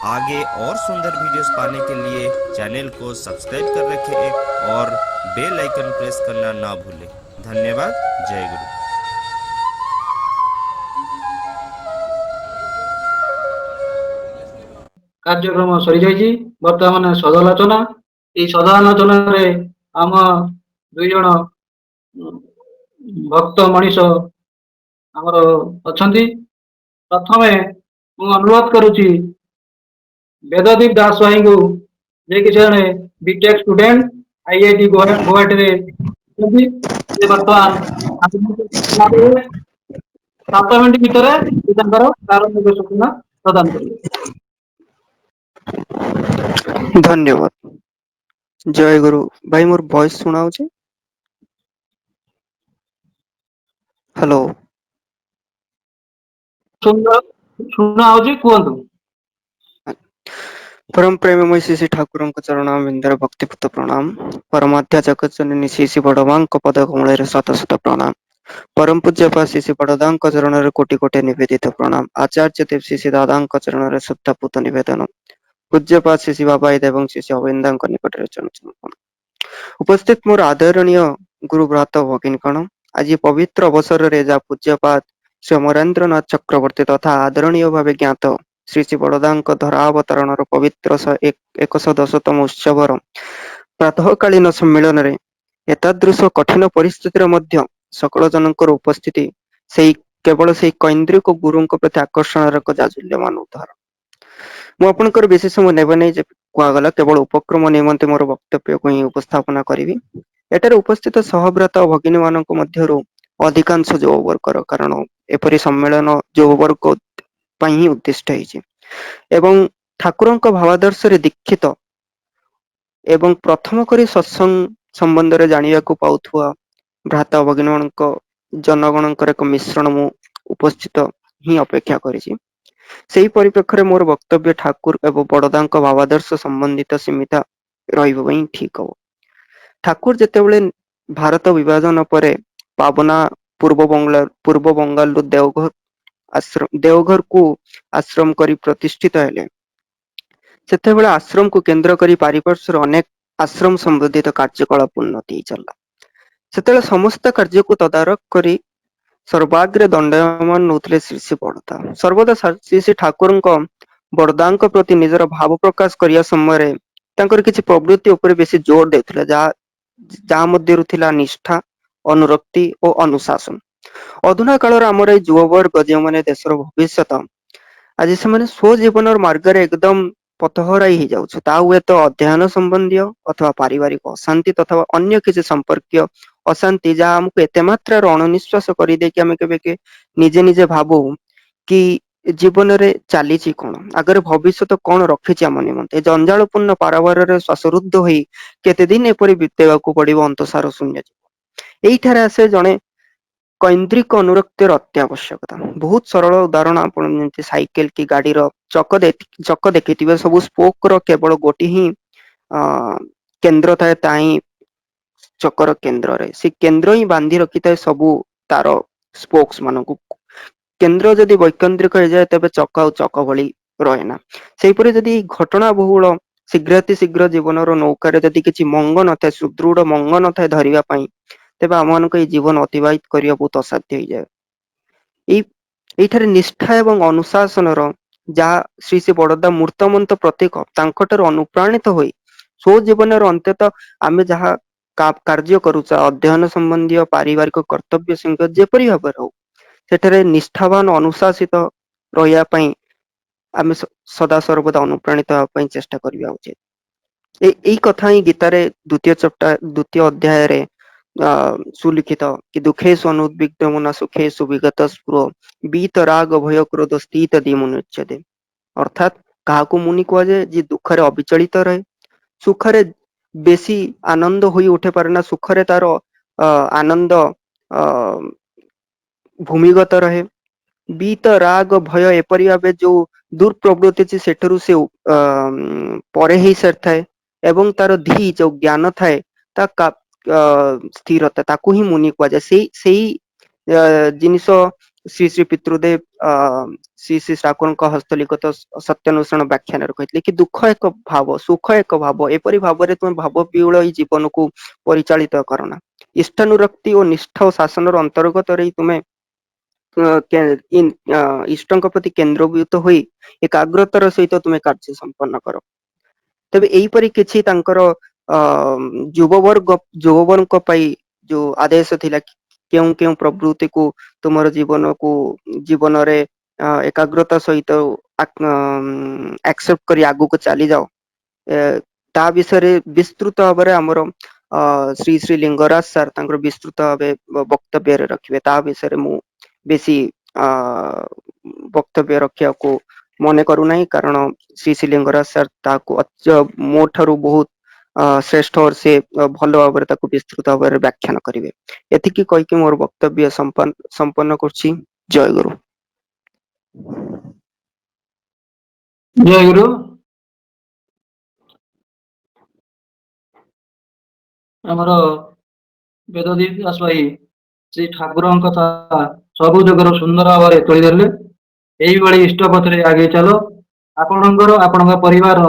आगे और सुंदर वीडियोस पाने के लिए चैनल को सब्सक्राइब कर रखें और बेल आइकन प्रेस करना ना भूलें। धन्यवाद। जय गुरु। କାର୍ଯ୍ୟକ୍ରମ ସରିଯାଇଛି। ବର୍ତ୍ତମାନ ସଦାଲୋଚନା। ଏହି ସଦାଲୋଚନାରେ ଆମ ଦୁଇ ଜଣ ଭକ୍ତ ମଣିଷ ଆମର ଅଛନ୍ତି। ପ୍ରଥମେ ମୁଁ ଅନୁରୋଧ କରୁଛି ବେଦଦୀପ ଦାସ ଭାଇଙ୍କୁ, ଯିଏକି ଜଣେ ବିଟେକ୍ ଷ୍ଟୁଡେଣ୍ଟ IIT ଗୌହାଟୀରେ ଅଛନ୍ତି। ସେ ବର୍ତ୍ତମାନ 7 ମିନିଟ୍ ଭିତରେ ସେ ତାଙ୍କର ପ୍ରାରମ୍ଭିକ ସୂଚନା ପ୍ରଦାନ କରିବେ। धन्यवाद। जय गुरु। भाई मोर वॉइस सुना होचे? हेलो। ଶୁଣା ହଉଛି, କୁହନ୍ତୁ। परम प्रेममय श्री श्री ठाकुर चरण बिंदर भक्तिपूत प्रणाम। परमाध्या जगत जननी श्री श्री बड़वांक पद कमल शत शत प्रणाम। परम पूज्य पा श्री श्री बड़दां चरण कोटि कोटि निवेदित प्रणाम। आचार्य देव श्री श्री दादा चरण श्रद्धापूत निवेदन। पूज्यपाद श्री श्री बाबा एवं श्री श्री अविंदा निकट चरण उपस्थित मोर आदरणीय गुरु भ्रात भगिनीगण, आज पवित्र अवसर रे जा पूज्यपाद श्री अमरेन्द्रनाथ चक्रवर्ती तथा आदरणीय भाव ज्ञात श्री श्री बड़दां धरावतरण पवित्र 110तम उत्सवर प्रातःकालीन सम्मेलन रे एतादृश कठिन परिस्थिति मध्य सकल जनकर उपस्थिति सेई केवल सेई कैन्द्रिक गुरुଙ୍କ प्रति आकर्षण एक जाजुल्यमान उदाहरण। ମୁଁ ଆପଣଙ୍କର ବେଶୀ ସମୟ ନେବ ନାହିଁ, ଯେ କୁହାଗଲା କେବଳ ଉପକ୍ରମ ନିମନ୍ତେ ମୋର ବକ୍ତବ୍ୟକୁ ହିଁ ଉପସ୍ଥାପନା କରିବି। ଏଠାରେ ଉପସ୍ଥିତ ସହବ୍ରତ ଭଗିନୀ ମାନଙ୍କ ମଧ୍ୟରୁ ଅଧିକାଂଶ ଯୁବ ବର୍ଗର, କାରଣ ଏପରି ସମ୍ମେଳନ ଯୁବ ବର୍ଗ ପାଇଁ ହିଁ ଉଦ୍ଦିଷ୍ଟ ହେଇଛି ଏବଂ ଠାକୁରଙ୍କ ଭାବାଦର୍ଶରେ ଦୀକ୍ଷିତ ଏବଂ ପ୍ରଥମ କରି ସତ୍ସଙ୍ଗ ସମ୍ବନ୍ଧରେ ଜାଣିବାକୁ ପାଉଥିବା ଭ୍ରାତା ଭଗିନୀ ମାନଙ୍କ ଜନଗଣଙ୍କର ଏକ ମିଶ୍ରଣ ମୁଁ ଉପସ୍ଥିତ ହିଁ ଅପେକ୍ଷା କରିଛି। ସେହି ପରିପ୍ରେକ୍ଷୀରେ ମୋର ବକ୍ତବ୍ୟ ଠାକୁର ଏବଂ ବଡ଼ଦାଙ୍କ ଭାବାଦର୍ଶ ସମ୍ବନ୍ଧିତ ସୀମିତ ରହିବା ପାଇଁ ଠିକ ହବ। ଠାକୁର ଯେତେବେଳେ ଭାରତ ବିଭାଜନ ପରେ ପାବନା ପୂର୍ବ ବଙ୍ଗାଲରୁ ଦେଓଘରକୁ ଆଶ୍ରମ କରି ପ୍ରତିଷ୍ଠିତ ହେଲେ, ସେତେବେଳେ ଆଶ୍ରମକୁ କେନ୍ଦ୍ର କରି ପାରିପାର୍ଶ୍ୱରେ ଅନେକ ଆଶ୍ରମ ସମ୍ବନ୍ଧିତ କାର୍ଯ୍ୟକଳାପ ଉନ୍ନତି ଚାଲିଲା। ସେତେବେଳେ ସମସ୍ତ କାର୍ଯ୍ୟକୁ ତଦାରଖ କରି ସର୍ବାଗ୍ରେ ଦଣ୍ଡାୟମାନ ନଉଥିଲେ ଶ୍ରୀ ଶ୍ରୀ ବଡ଼ଦା। ସର୍ବଦା ଶ୍ରୀ ଶ୍ରୀ ଠାକୁରଙ୍କ ବଡ଼ଦାଙ୍କ ପ୍ରତି ନିଜର ଭାବ ପ୍ରକାଶ କରିବା ସମୟରେ ତାଙ୍କର କିଛି ପ୍ରବୃତ୍ତି ଉପରେ ବେଶୀ ଜୋର ଦେଉଥିଲେ, ଯାହା ମଧ୍ୟରୁ ଥିଲା ନିଷ୍ଠା, ଅନୁରକ୍ତି ଓ ଅନୁଶାସନ। ଅଧୁନା କାଳର ଆମର ଏଇ ଯୁବବର୍ଗ ଯେଉଁମାନେ ଦେଶର ଭବିଷ୍ୟତ, ଆଜି ସେମାନେ ସ୍ୱଜୀବନର ମାର୍ଗରେ ଏକଦମ ପଥହରାଇ ହେଇଯାଉଛି। ତା ହୁଏତ ଅଧ୍ୟୟନ ସମ୍ବନ୍ଧୀୟ ଅଥବା ପାରିବାରିକ ଅଶାନ୍ତି ତଥା ଅନ୍ୟ କିଛି ସମ୍ପର୍କୀୟ ଅଶାନ୍ତି, ଯାହା ଆମକୁ ଏତେ ମାତ୍ରାରେ ଅଣନିଶ୍ୱାସ କରିଦେଇକି ଆମେ କେବେ ନିଜେ ନିଜେ ଭାବୁ କି ଜୀବନରେ ଚାଲିଛି କଣ, ଆଗରେ ଭବିଷ୍ୟତ କଣ ରଖିଛି ଆମ ନିମନ୍ତେ। ଜଞ୍ଜାଳପୂର୍ଣ୍ଣ ପାରାବାରରେ ଶ୍ୱାସରୁଦ୍ଧ ହୋଇ କେତେଦିନ ଏପରି ବିତେଇବାକୁ ପଡିବ ଅନ୍ତସାର ଶୂନ୍ୟ ଜୀବନ। ଏଇଠାରେ ଆସେ ଜଣେ କୈନ୍ଦ୍ରିକ ଅନୁରକ୍ତିର ଅତ୍ୟାବଶ୍ୟକତା। ବହୁତ ସରଳ ଉଦାହରଣ, ଆପଣ ଯେମିତି ସାଇକେଲ କି ଗାଡିର ଚକ ଦେଖିଥିବେ, ସବୁ ସ୍ପୋକର କେବଳ ଗୋଟିଏ ହିଁ କେନ୍ଦ୍ର ଥାଏ, ତା ହିଁ ଚକର କେନ୍ଦ୍ରରେ ସେ କେନ୍ଦ୍ର ହିଁ ବାନ୍ଧି ରଖିଥାଏ ସବୁ ତାର ସ୍ପୋକ୍ସ ମାନଙ୍କୁ। କେନ୍ଦ୍ର ଯଦି ବୈକେନ୍ଦ୍ରିକ ହେଇଯାଏ, ତେବେ ଚକ ଆଉ ଚକ ଭଳି ରହେନା। ସେହିପରି ଯଦି ଘଟଣା ବହୁଳ ଶୀଘ୍ର ଜୀବନର ନୌକାରେ ଯଦି କିଛି ମଙ୍ଗ ନଥାଏ, ସୁଦୃଢ ମଙ୍ଗ ନଥାଏ ଧରିବା ପାଇଁ, ତେବେ ଆମମାନଙ୍କୁ ଏଇ ଜୀବନ ଅତିବାହିତ କରିବା ବହୁତ ଅସାଧ୍ୟ ହେଇଯାଏ। ଏଇଠାରେ ନିଷ୍ଠା ଏବଂ ଅନୁଶାସନର, ଯାହା ଶ୍ରୀ ଶ୍ରୀ ବଡ଼ଦା ମୂର୍ତ୍ତମନ୍ତ ପ୍ରତୀକ, ତାଙ୍କଠାରୁ ଅନୁପ୍ରାଣିତ ହୋଇ ସ୍ୱ ଜୀବନର ଅନ୍ତତଃ ଆମେ ଯାହା କାର୍ଯ୍ୟ କରୁଛେ, ଅଧ୍ୟୟନ ସମ୍ବନ୍ଧୀୟ ପାରିବାରିକ କର୍ତ୍ତବ୍ୟ ସିଂହ ଯେପରି ଭାବରେ ହଉ, ସେଠାରେ ନିଷ୍ଠାବାନ ଅନୁଶାସିତ ରହିବା ପାଇଁ ଆମେ ସଦାସର୍ବଦା ଅନୁପ୍ରାଣିତ ହେବା ପାଇଁ ଚେଷ୍ଟା କରିବା ଉଚିତ। ଏଇ କଥା ହିଁ ଗୀତାରେ ଦ୍ୱିତୀୟ ଅଧ୍ୟାୟରେ ସୁଲିଖିତ କି ଦୁଃଖେଷୁ ଅନୁଦ୍ବିଗ୍ନ ମନା ସୁଖେଷୁ ବିଗତ ସ୍ପୃହ ବୀତ ରାଗ ଭୟ କ୍ରୋଧ ସ୍ଥିତ ଦିମୁନୁଚ୍ୟତେ। ଅର୍ଥାତ୍ କାହାକୁ ମୁନି କୁହାଯାଏ? ଯିଏ ଦୁଃଖରେ ଅବିଚଳିତ ରହେ, ସୁଖରେ ବେଶୀ ଆନନ୍ଦ ହୋଇ ଉଠେ ପାରେ ନା, ସୁଖରେ ତାର ଆନନ୍ଦ ଭୂମିଗତ ରହେ। ବୀତ ରାଗ ଭୟ ଏପରି ଭାବେ ଯୋଉ ଦୁର୍ପ୍ରବୃତ୍ତି ଅଛି ସେଠାରୁ ସେ ପରେ ହେଇ ସାରିଥାଏ ଏବଂ ତାର ଯୋଉ ଜ୍ଞାନ ଥାଏ, ତା ସ୍ଥିରତା, ତାକୁ ହିଁ ମୁନି କୁହାଯାଏ। ସେଇ ଜିନିଷ श्री श्री पितृदेव श्री श्री ठाकुरଙ୍କ ହସ୍ତଲିଖିତ ସତ୍ୟାନ୍ୱେଷଣ ବ୍ୟାଖ୍ୟାନରେ କହିଥିଲେ କି ଦୁଃଖ ଏକ ଭାବ, ସୁଖ ଏକ ଭାବ, ଏପରି ଭାବରେ ତୁମେ ଭାବ ବିହୁଳ ଏଇ ଜୀବନକୁ ପରିଚାଳିତ କରନା। ଇଷ୍ଟାନୁରକ୍ତି ଓ ନିଷ୍ଠା ଓ ଶାସନର ଅନ୍ତର୍ଗତରେ ତୁମେ ଇଷ୍ଟଙ୍କ ପ୍ରତି କେନ୍ଦ୍ରଭୂତ ହୋଇ ଏକାଗ୍ରତାର ସହିତ ତୁମେ କାର୍ଯ୍ୟ ସମ୍ପନ୍ନ କର। ତେବେ ଏଇପରି କିଛି ତାଙ୍କର ଯୁବବର୍ଗ ପାଇଁ ଯୋଉ ଆଦେଶ ଥିଲା, କେଉଁ କେଉଁ ପ୍ରବୃତ୍ତିକୁ ତୁମର ଜୀବନରେ ଏକାଗ୍ରତା ସହିତ ଆକ୍ସେପ୍ଟ କରି ଆଗକୁ ଚାଲି ଯାଅ, ତା ବିଷୟରେ ବିସ୍ତୃତ ଭାବରେ ଆମର ଶ୍ରୀ ଶ୍ରୀ ଲିଙ୍ଗରାଜ ସାର୍ ତାଙ୍କର ବିସ୍ତୃତ ଭାବେ ବକ୍ତବ୍ୟରେ ରଖିବେ। ତା ବିଷୟରେ ମୁଁ ବେଶୀ ବକ୍ତବ୍ୟ ରଖିବାକୁ ମନେ କରୁନାହିଁ, କାରଣ ଶ୍ରୀ ଶ୍ରୀ ଲିଙ୍ଗରାଜ ସାର୍ ତାକୁ ମୋ ଠାରୁ ବହୁତ ଶ୍ରେଷ୍ଠ ସେ ଭଲ ଭାବରେ ତାକୁ ବିସ୍ତୃତ ଭାବରେ ବ୍ୟାଖ୍ୟାନ କରିବେ। ଏତିକି କହିକି ମୋର ବକ୍ତବ୍ୟ ସମ୍ପନ୍ନ କରୁଛି। ଜୟ ଗୁରୁ। ଜୟ ଗୁରୁ। ଆମର ବେଦଦୀପ ଦାସ ଭାଇ ଶ୍ରୀ ଠାକୁରଙ୍କ କଥା ସବୁ ଯୁଗର ସୁନ୍ଦର ଭାବରେ ତୋଳିଦେଲେ। ଏଇଭଳି ଇଷ୍ଟ ପଥରେ ଆଗେଇ ଚାଲ। ଆପଣଙ୍କର ଆପଣଙ୍କ ପରିବାର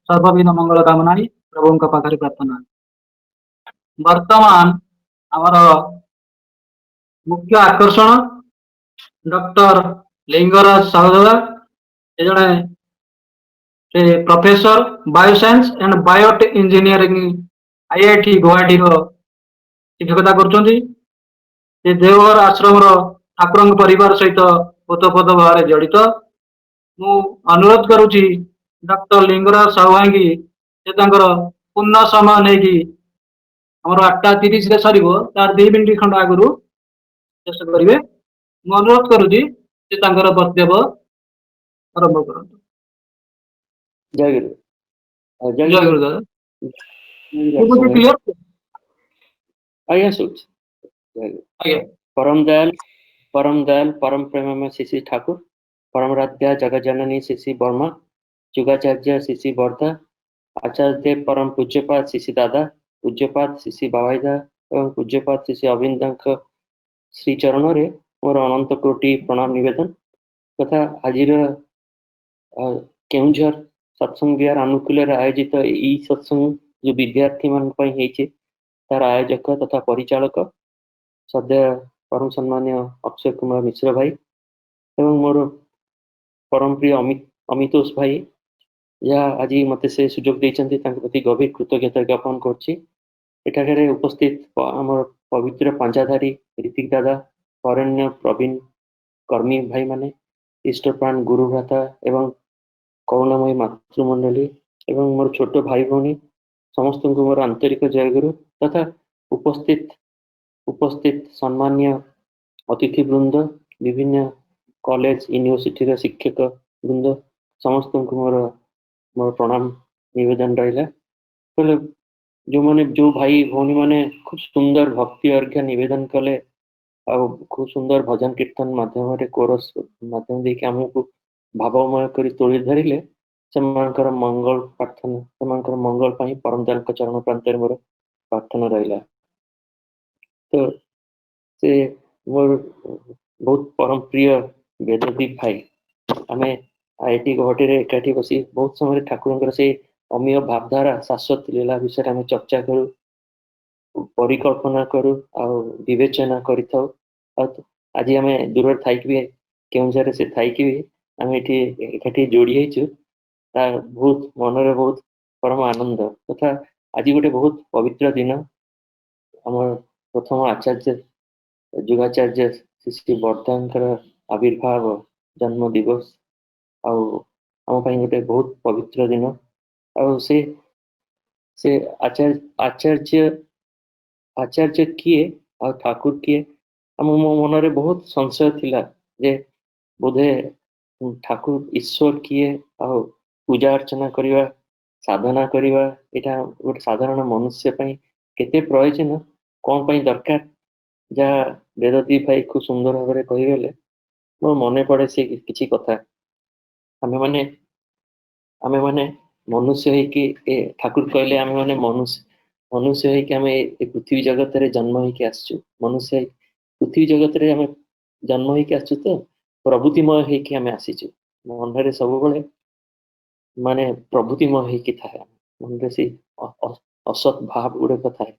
ସର୍ବବିଧ ମଙ୍ଗଳ କାମନା ପ୍ରଭୁଙ୍କ ପାଖରେ ପ୍ରାର୍ଥନା। ବର୍ତ୍ତମାନ ଆମର ମୁଖ୍ୟ ଆକର୍ଷଣ ଡକ୍ଟର ଲିଙ୍ଗରାଜ ସାହୁଦା, ଏ ଜଣେ professor bioscience and bio engineering IIT ଗୌହାଟୀର ଶିକ୍ଷକତା କରୁଛନ୍ତି। ସେ ଦେଓଘର ଆଶ୍ରମର ଠାକୁରଙ୍କ ପରିବାର ସହିତ ଓତପ୍ରୋତ ଭାବରେ ଜଡ଼ିତ। ମୁଁ ଅନୁରୋଧ କରୁଛି ଡକ୍ଟର ଲିଙ୍ଗରାଜ ସାହୁ ଭାଇଙ୍କି ସେ ତାଙ୍କର ପୂର୍ଣ୍ଣ ସମୟ ନେଇକି ଆମର 8:30ରେ ସରିବ, ତାର 2 ମିନିଟ୍ ଖଣ୍ଡ ଆଗରୁ ଶେଷ କରିବେ। ମୁଁ ଅନୁରୋଧ କରୁଛି ସେ ତାଙ୍କର ବକ୍ତବ୍ୟ ଆରମ୍ଭ କରନ୍ତୁ। ଜୟ ଗୁରୁ। ଜୟ ଗୁରୁ ଦାଦା। ଆଜ୍ଞା ଶୁଭୁଛି। ଆଜ୍ଞା। परम दयाल परम प्रेममय श्री ठाकुर, परमराध्या जगज्जननी श्री वर्मा, जुगाचार्य श्री वर्धा, आचार्य परम पूज्यपाद श्री दादा, पूज्यपाद श्री बाबाईदा एवं पूज्यपाद श्री अरविंद श्री चरण रे मोर अनंत कोटि प्रणाम निवेदन तथा आज केउझर सत्संग विहार अनुकूल आयोजित ई सत्संग जो विद्यार्थी मान तार आयोजक तथा परिचालक सद्य परम सम्मान्य अक्षय कुमार मिश्र भाई एवं मोर परम प्रिय अमितोष भाई जहाँ आज मत से सुजोग देते प्रति गभीर कृतज्ञता ज्ञापन कर उपस्थित आम पवित्र पांचाधारी ऋतिक दादा, अरण्य प्रवीण कर्मी भाई माने, इष्टप्राण गुरु भ्राता एवं करुणामयी मातृमंडली एवं मोर छोट भाई भौणी समस्त को मोर आंतरिक जय गुरु तथा उपस्थित सम्मान्य अतिथि वृंद, विभिन्न कॉलेज यूनिवर्सिटी शिक्षक वृंद समस्त को मोर प्रणाम निवेदन रहा। जो भाई भौणी माने खूब सुंदर भक्ति अर्घ्य निवेदन कले आ खूब सुंदर भजन कीर्तन माध्यम कोरस माध्यम देके आमको भावमय कर तोड़ी धरिले से मंगल प्रार्थना से मंगल परम दयाल चरण प्रांत मोर प्रार्थना रहा। तो से मोर बहुत परम प्रिय वेददीप भाई आम IIT गौहाटी एकाठी बसी बहुत समय ठाकुर से अमीय भावधारा शाश्वत लीला विषय आम चर्चा करूँ, परिकल्पना करूँ आ विवेचना कर। आज आम दूर थी केउझर से थी आम एकाठी जोड़ी बहुत मनरे बहुत परम आनंद तथा आज गोटे बहुत पवित्र दिन आम प्रथम आचार्य जुगाचार्य श्री वर्धांकर आविर्भाव जन्म दिवस आम गोटे बहुत पवित्र दिन से आचार्य किए आ ठाकुर किए आम मो मनरे बहुत संशय थिला जे बोधे ठाकुर ईश्वर किए आ पूजा अर्चना करवा साधना करवा यहाँ गोटे साधारण मनुष्य केते प्रयोजन कौन पाई दरकार जहाँ वेददीप भाई खूब सुंदर भाव में कहीगले मोर मन पड़े से किसी कथा आमे माने मनुष्य होइकी ठाकुर कहले आमे माने मनुष्य होइकी आमे पृथ्वी जगत रे जन्म होइकी आसछु। मनुष्य पृथ्वी जगत रे आमे जन्म ହେଇକି ଆସୁ ତ ପ୍ରଭୃତିମୟ ହେଇକି ଆମେ ଆସିଛୁ ମନରେ ସବୁବେଳେ ମାନେ ପ୍ରଭୃତିମୟ ହେଇକି ଥାଏ ମନରେ ସେଇ ଅସତ୍ ଭାବ ଗୁଡିକ ଥାଏ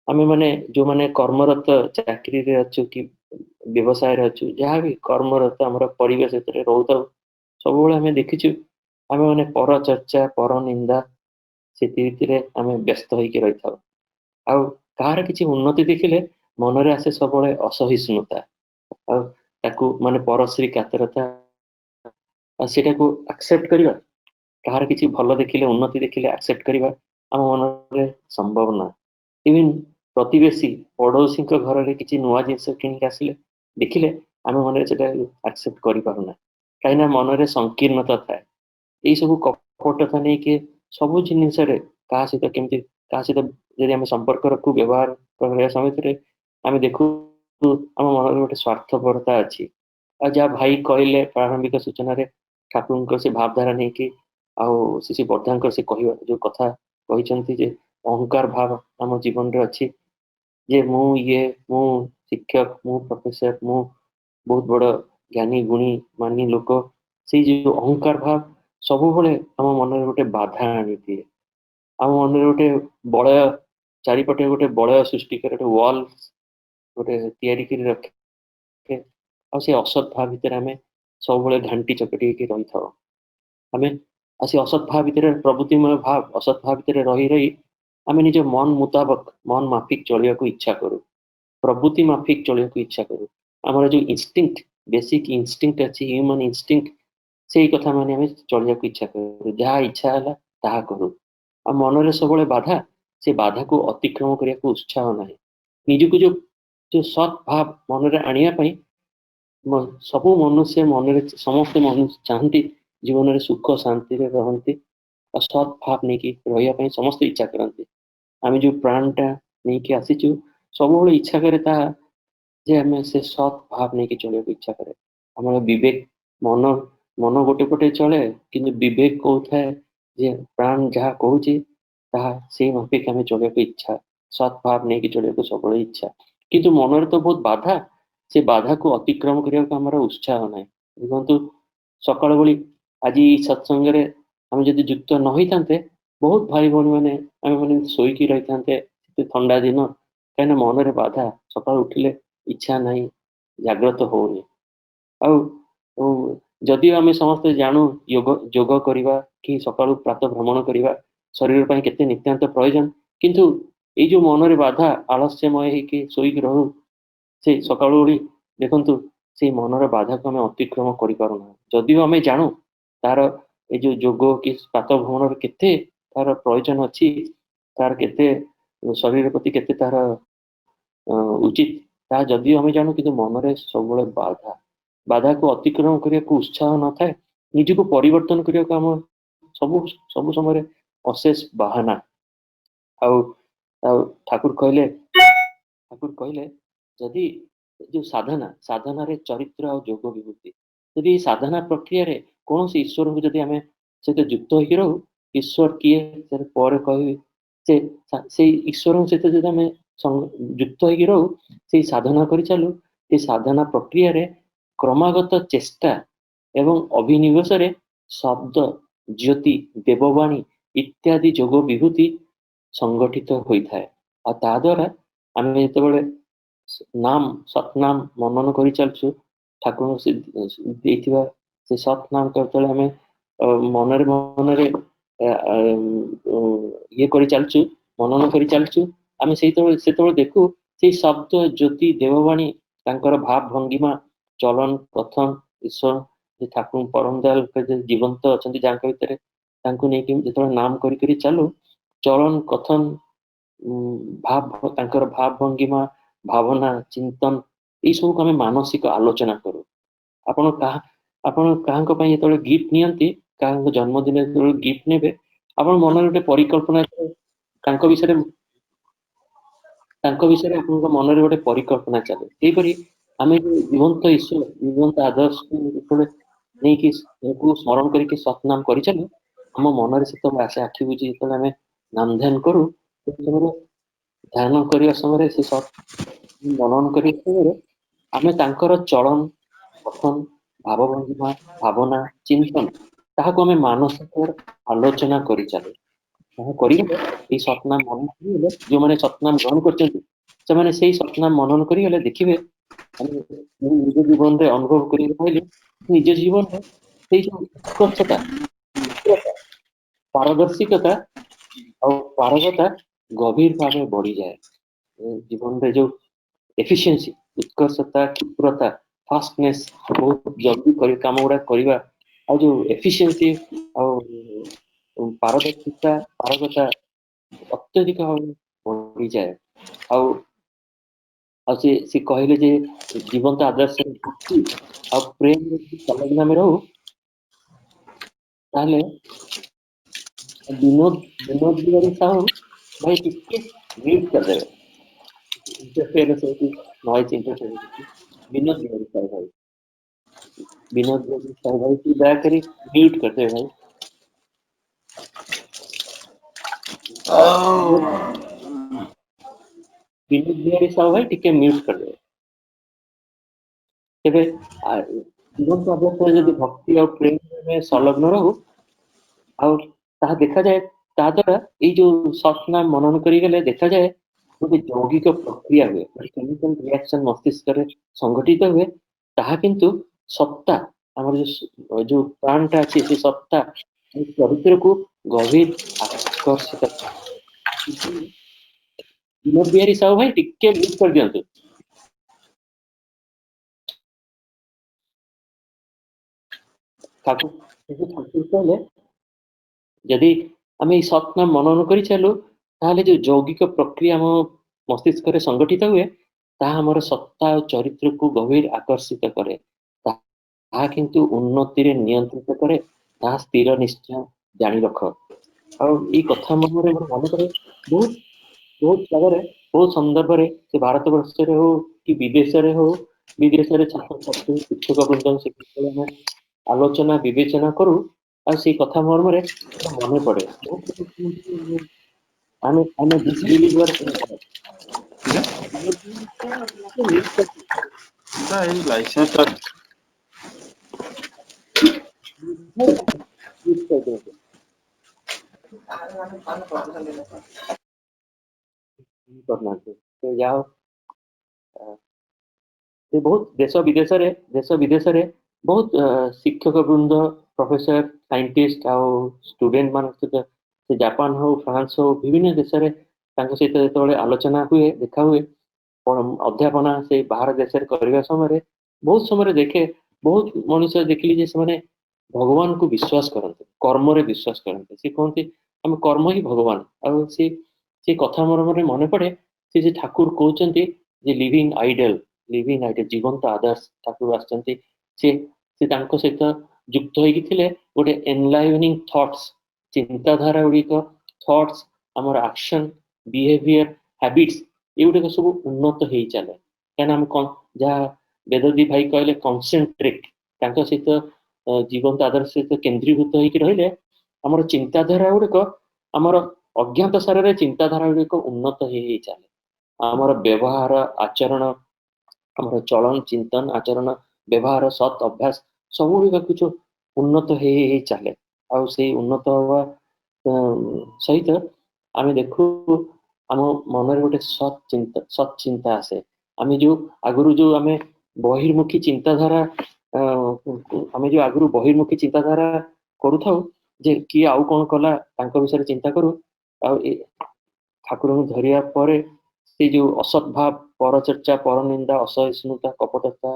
ଆମେ ମାନେ ଯୋଉମାନେ କର୍ମରତ ଚାକିରିରେ ଅଛୁ କି ବ୍ୟବସାୟରେ ଅଛୁ ଯାହାବି କର୍ମରତ ଆମର ପରିବେଶ ଭିତରେ ରହୁଥାଉ ସବୁବେଳେ ଆମେ ଦେଖିଛୁ ଆମେ ମାନେ ପର ଚର୍ଚ୍ଚା ପର ନିନ୍ଦା ସେଥି ଭିତରେ ଆମେ ବ୍ୟସ୍ତ ହେଇକି ରହିଥାଉ ଆଉ କାହାର କିଛି ଉନ୍ନତି ଦେଖିଲେ ମନରେ ଆସେ ସବୁବେଳେ ଅସହିଷ୍ଣୁତା ଆଉ ତାକୁ ମାନେ ପରଶ୍ରୀ କାତରତା ଆଉ ସେଟାକୁ ଆକ୍ସେପ୍ଟ କରିବା କାହାର କିଛି ଭଲ ଦେଖିଲେ ଉନ୍ନତି ଦେଖିଲେ ଆକ୍ସେପ୍ଟ କରିବା ଆମ ମନରେ ସମ୍ଭବ ନୁହେଁ ଇଭିନ୍ ପ୍ରତିବେଶୀ ପଡୋଶୀଙ୍କ ଘରରେ କିଛି ନୂଆ ଜିନିଷ କିଣିକି ଆସିଲେ ଦେଖିଲେ ଆମେ ମନରେ ସେଟା ଆକ୍ସେପ୍ଟ କରିପାରୁନା କାହିଁକିନା ମନରେ ସଂକୀର୍ଣ୍ଣତା ଥାଏ ଏଇ ସବୁ କପଟତା ନେଇକି ସବୁ ଜିନିଷରେ କାହା ସହିତ କେମିତି କାହା ସହିତ ଯଦି ଆମେ ସମ୍ପର୍କ ରଖୁ ବ୍ୟବହାର କରିବା ସମୟରେ ଆମେ ଦେଖୁ ଆମ ମନରେ ଗୋଟେ ସ୍ୱାର୍ଥପରତା ଅଛି ଆଉ ଯାହା ଭାଇ କହିଲେ ପ୍ରାରମ୍ଭିକ ସୂଚନାରେ ଠାକୁରଙ୍କ ସେ ଭାବଧାରା ନେଇକି ଆଉ ସେ ବର୍ଦ୍ଧାଙ୍କର ସେ କହିବା ଯୋଉ କଥା କହିଛନ୍ତି ଯେ ଅହଙ୍କାର ଭାବ ଆମ ଜୀବନରେ ଅଛି ଯେ ମୁଁ ମୁଁ ଶିକ୍ଷକ ମୁଁ ପ୍ରଫେସର ମୁଁ ବହୁତ ବଡ ଜ୍ଞାନୀ ଗୁଣୀ ମାନି ଲୋକ ସେଇ ଯୋଉ ଅହଙ୍କାର ଭାବ ସବୁବେଳେ ଆମ ମନରେ ଗୋଟେ ବାଧା ଆଣିଦିଏ ଆମ ମନରେ ଗୋଟେ ବଳୟ ଚାରିପଟେ ଗୋଟେ ବଳୟ ସୃଷ୍ଟି କରେ ଗୋଟେ ୱାଲ ଗୋଟେ ତିଆରି କରି ରଖେ ଆଉ ସେ ଅସତ୍ ଭାବ ଭିତରେ ଆମେ ସବୁବେଳେ ଘାଣ୍ଟି ଚକଟି ହେଇକି ରହିଥାଉ ଆମେ ଆଉ ସେ ଅସତ୍ ଭାବ ଭିତରେ ପ୍ରଭୃତିମୟ ଭାବ ଅସତ୍ ଭାବ ଭିତରେ ରହି ରହି ଆମେ ନିଜ ମନ ମୁତାବକ ମନ ମାଫିକ ଚଳିବାକୁ ଇଚ୍ଛା କରୁ ପ୍ରଭୃତି ମାଫିକ ଚଳିବାକୁ ଇଚ୍ଛା କରୁ ଆମର ଯୋଉ ଇନଷ୍ଟିଙ୍କ୍ଟ ବେସିକ ଇନଷ୍ଟିଙ୍କ୍ଟ ଅଛି ହ୍ୟୁମାନ ଇନଷ୍ଟିଙ୍କ୍ଟ ସେଇ କଥା ମାନେ ଆମେ ଚଳିବାକୁ ଇଚ୍ଛା କରୁ ଯାହା ଇଚ୍ଛା ହେଲା ତାହା କରୁ ଆଉ ମନରେ ସବୁବେଳେ ବାଧା ସେ ବାଧାକୁ ଅତିକ୍ରମ କରିବାକୁ ଉତ୍ସାହ ନାହିଁ ନିଜକୁ ଯୋଉ ଯୋଉ ସତ୍ ଭାବ ମନରେ ଆଣିବା ପାଇଁ ସବୁ ମନୁଷ୍ୟ ମନରେ ସମସ୍ତେ ମନୁଷ୍ୟ ଚାହାନ୍ତି ଜୀବନରେ ସୁଖ ଶାନ୍ତିରେ ରହନ୍ତି ଆଉ ସତ୍ ଭାବ ନେଇକି ରହିବା ପାଇଁ ସମସ୍ତେ ଇଚ୍ଛା କରନ୍ତି ଆମେ ଯୋଉ ପ୍ରାଣଟା ନେଇକି ଆସିଛୁ ସବୁବେଳେ ଇଚ୍ଛା କରେ ତାହା ଯେ ଆମେ ସେ ସତ୍ ଭାବ ନେଇକି ଚଳିବାକୁ ଇଚ୍ଛା କରେ ଆମର ବିବେକ ମନ ମନ ଗୋଟେ ପଟେ ଚଳେ କିନ୍ତୁ ବିବେକ କହୁଥାଏ ଯେ ପ୍ରାଣ ଯାହା କହୁଛି ତାହା ସେଇ ମାଫିକ ଆମେ ଚଳିବାକୁ ଇଚ୍ଛା ସତ୍ ଭାବ ନେଇକି ଚଳିବାକୁ ସବୁବେଳେ ଇଚ୍ଛା କିନ୍ତୁ ମନରେ ତ ବହୁତ ବାଧା ସେ ବାଧାକୁ ଅତିକ୍ରମ କରିବାକୁ ଆମର ଉତ୍ସାହ ନାହିଁ ଦେଖନ୍ତୁ ସକାଳ ଭଳି ଆଜି ସତ୍ସଙ୍ଗରେ ଆମେ ଯଦି ଯୁକ୍ତ ନ ହେଇଥାନ୍ତେ ବହୁତ ଭାଇ ଭଉଣୀ ମାନେ ଆମେ ମାନେ ଶୋଇକି ରହିଥାନ୍ତେ ଥଣ୍ଡା ଦିନ କାହିଁକିନା ମନରେ ବାଧା ସକାଳୁ ଉଠିଲେ ଇଚ୍ଛା ନାହିଁ ଜାଗ୍ରତ ହଉନି ଆଉ ଯଦିଓ ଆମେ ସମସ୍ତେ ଜାଣୁ ଯୋଗ କରିବା କି ସକାଳୁ ପ୍ରାତଃ ଭ୍ରମଣ କରିବା ଶରୀର ପାଇଁ କେତେ ନିତ୍ୟାନ୍ତ ପ୍ରয়োଜନ କିନ୍ତୁ ଏଇ ଯୋଉ ମନରେ ବାଧା ଆଳସ୍ୟମୟ ହେଇକି ଶୋଇକି ରହୁ ସେ ସକାଳୁ ଉଠି ଦେଖନ୍ତୁ ସେଇ ମନର ବାଧାକୁ ଆମେ ଅତିକ୍ରମ କରିପାରୁନା ଯଦିଓ ଆମେ ଜାଣୁ ତାର ଏଇ ଯୋଉ ଯୋଗ କି ପ୍ରାତଃ ଭ୍ରମଣର କେତେ ତାର ପ୍ରୟୋଜନ ଅଛି ତାର କେତେ ଶରୀର ପ୍ରତି କେତେ ତାର ଉଚିତ ତାହା ଯଦିଓ ଆମେ ଜାଣୁ କିନ୍ତୁ ମନରେ ସବୁବେଳେ ବାଧାକୁ ଅତିକ୍ରମ କରିବାକୁ ଉତ୍ସାହ ନଥାଏ ନିଜକୁ ପରିବର୍ତ୍ତନ କରିବାକୁ ଆମ ସବୁ ସବୁ ସମୟରେ ଅଶେଷ ବାହାନା ଆଉ ଆଉ ଠାକୁର କହିଲେ ଯଦି ଯୋଉ ସାଧନାରେ ଚରିତ୍ର ଆଉ ଯୋଗ ବିଭୂତି ଯଦି ଏଇ ସାଧନା ପ୍ରକ୍ରିୟାରେ କୌଣସି ଈଶ୍ୱରଙ୍କୁ ଯଦି ଆମେ ସହିତ ଯୁକ୍ତ ହେଇକି ରହୁ ଈଶ୍ୱର କିଏ ପରେ କହିବି ସେ ସେଇ ଈଶ୍ୱରଙ୍କ ସହିତ ଯଦି ଆମେ ଯୁକ୍ତ ହେଇକି ରହୁ ସେଇ ସାଧନା କରିଚାଲୁ ସେଇ ସାଧନା ପ୍ରକ୍ରିୟାରେ କ୍ରମାଗତ ଚେଷ୍ଟା ଏବଂ ଅଭିନିବେଶରେ ଶବ୍ଦ ଜ୍ୟୋତି ଦେବବାଣୀ ଇତ୍ୟାଦି ଯୋଗ ବିଭୂତି ସଂଗଠିତ ହୋଇଥାଏ ଆଉ ତା ଦ୍ୱାରା ଆମେ ଯେତେବେଳେ ସତନାମ ମନନ କରି ଚାଲିଛୁ ଠାକୁରଙ୍କୁ ଦେଇଥିବା ସେ ସତନାମ ଯେତେବେଳେ ଆମେ ମନରେ ମନରେ ଇଏ କରି ଚାଲିଛୁ ମନନ କରି ଚାଲିଛୁ ଆମେ ସେତେବେଳେ ଦେଖୁ ସେଇ ଶବ୍ଦ ଜ୍ୟୋତି ଦେବବାଣୀ ତାଙ୍କର ଭାବ ଭଙ୍ଗିମା ଚଳନ କଥନ ଈଶ୍ୱର ଠାକୁର ପରମ ଦୟାଲ ଜୀବନ୍ତ ଅଛନ୍ତି ଯାହାଙ୍କ ଭିତରେ ତାଙ୍କୁ ନେଇକି ଯେତେବେଳେ ନାମ କରି ଚାଲୁ ଚଳନ କଥନ ତାଙ୍କର ଭାବ ଭଙ୍ଗିମା ଭାବନା ଚିନ୍ତନ ଏଇ ସବୁକୁ ଆମେ ମାନସିକ ଆଲୋଚନା କରୁ ଆପଣ କାହାଙ୍କ ପାଇଁ ଯେତେବେଳେ ଗିଫ୍ଟ ନିଅନ୍ତି କାହାଙ୍କ ଜନ୍ମଦିନ ଯେତେବେଳେ ଗିଫ୍ଟ ନେବେ ଆପଣ ମନରେ ଗୋଟେ ପରିକଳ୍ପନା ତାଙ୍କ ବିଷୟରେ ଆପଣଙ୍କ ମନରେ ଗୋଟେ ପରିକଳ୍ପନା ଚାଲେ ସେହିପରି ଆମେ ଯୋଉ ଜୀବନ୍ତ ଈଶ୍ୱର ଜୀବନ୍ତ ଆଦର୍ଶକୁ ଯେତେବେଳେ ନେଇକି ସ୍ମରଣ କରିକି ସତନାମ କରିଚାଲୁ ଆମ ମନରେ ସେତେବେଳେ ଆସେ ଆଖି ବୁଝି ଯେତେବେଳେ ଆମେ ନାମ ଧ୍ୟାନ କରୁ ସେ ସମୟରେ ଧ୍ୟାନ କରିବା ସମୟରେ ସେ ମନନ କରିବା ସମୟରେ आमे तांकर चलन कथन भावभंगिमा भावना चिंतन ताहाको आमे मानसिक आलोचना करि चले ताहा करिले ए सतनाम मनन करिले जो माने सतनाम ग्रहण करछन्ति से माने सेही सतनाम मनन करिले देखिबे आमे निज जीवन रे अनुभव करि पाइले निज जीवन रे सेही जो उत्कर्षता पारदर्शिकता और पारगता गभीर भाव बढ़ी जाए जीवन रे जो एफिशिएंसी उत्कर्षता क्षिप्रता फास्टनेस बहुत जल्दी कर काम गुड़ा करवा और जो एफिशिएंसी और पारदर्शिता पारगता अत्यधिक भाव बढ़ी जाए और से कहले जे जीवंत आदर्श भक्ति और प्रेम संलग्न में रहू ताले विनोद विनोद बिहारी साहू भाई टिके म्यूट कर देवे इंटरफेरेंस होती नॉइज इंटरफेरेंस होती विनोद बिहारी साहू भाई विनोद बिहारी साहू भाई की दया करी म्यूट कर देवे भाई विनोद बिहारी साहू भाई टिके म्यूट कर देवे तेबे जीवन अवस्था यदि भक्ति और प्रेम में संलग्न रहू और ताहा देखा जाए ता द्वारा ये जो सतनाम मनन करी गले देखा जाए गोटे यौगिक प्रक्रिया हुए केमिकल रिएक्शन मस्तिष्क रे संगठित हुए ताहा किंतु सत्ता हमर जो प्राणटा अछि से सत्ता चरित्र को गभीर आकर्षित विनोद बिहारी साहू भाई टिके म्यूट कर दियंतु ठाकुर कहले यदि आम सतनाम मनन कर चलू ताहले जो यौगिक प्रक्रिया आम मस्तिष्क रे संगठित हुए ताहा हमर सत्ता और चरित्र को गभीर आकर्षित करे ताहा किंतु उन्नति रे नियंत्रित करे ताहा स्थिर निश्चय जानी रख और ये कथा मन रे मन करे बहुत बहुत जगह बहुत संदर्भ रे से भारत वर्ष रे हो कि विदेश रे हो विदेश रे छात्र छात्री शिक्षक वृंद से आलोचना विवेचना करू और से कथा मर्म रे मन पड़े आमे आमे डिसबिलीवर करना तो जाओ ये बहुत देश विदेश रे बहुत शिक्षक वृंद प्रोफेसर साइंटिस्ट आ स्टूडेंट मान से जापान हो फ्रांस हो विभिन्न देश रे तांको सहित जेतबेले आलोचना हुए देखा हुए अध्यापना से बाहर देश रे करबा समय बहुत समय देखे बहुत मनुष्य देखली जे से भगवान को विश्वास करते कर्म रे विश्वास करते से कहते हम कर्म ही भगवान और से कथा मोर मन पड़े से ठाकुर कहते लिविंग आइडल जीवंत आदर्श ठाकुर आसचंती से तांको सहित युक्त होइकिथिले गोटे एनलाइवनिंग थॉट्स चिंताधारा गुड़िक थॉट्स आमर एक्शन बिहेवियर हैबिट्स ये गुड़िक सब उन्नत हो चले क्या जहाँ वेददी भाई कहले कॉन्सेंट्रेट तांको सहित जीवंत आदर्श सहित केन्द्रीभूत होइकि रहिले आमर चिंताधारा गुड़िक आमर अज्ञात सारे चिंताधारा गुड़िक उन्नत हो चले आमर व्यवहार आचरण आमर चलन चिंतन आचरण व्यवहार सत अभ्यास सब कुछ उन्नत हो चले आउ से उन्नत हवा सहित आम देखू आम मन गोटे सत चिंता आसे आम जो आगु जो आम बहिर्मुखी चिंताधारा आम जो आगु बहिर्मुखी चिंताधारा करू था जे किए आउ कौन कला विषय चिंता करू ठाकुर धरिया पर से जो असत भाव परचर्चा पर निंदा असहिष्णुता कपटता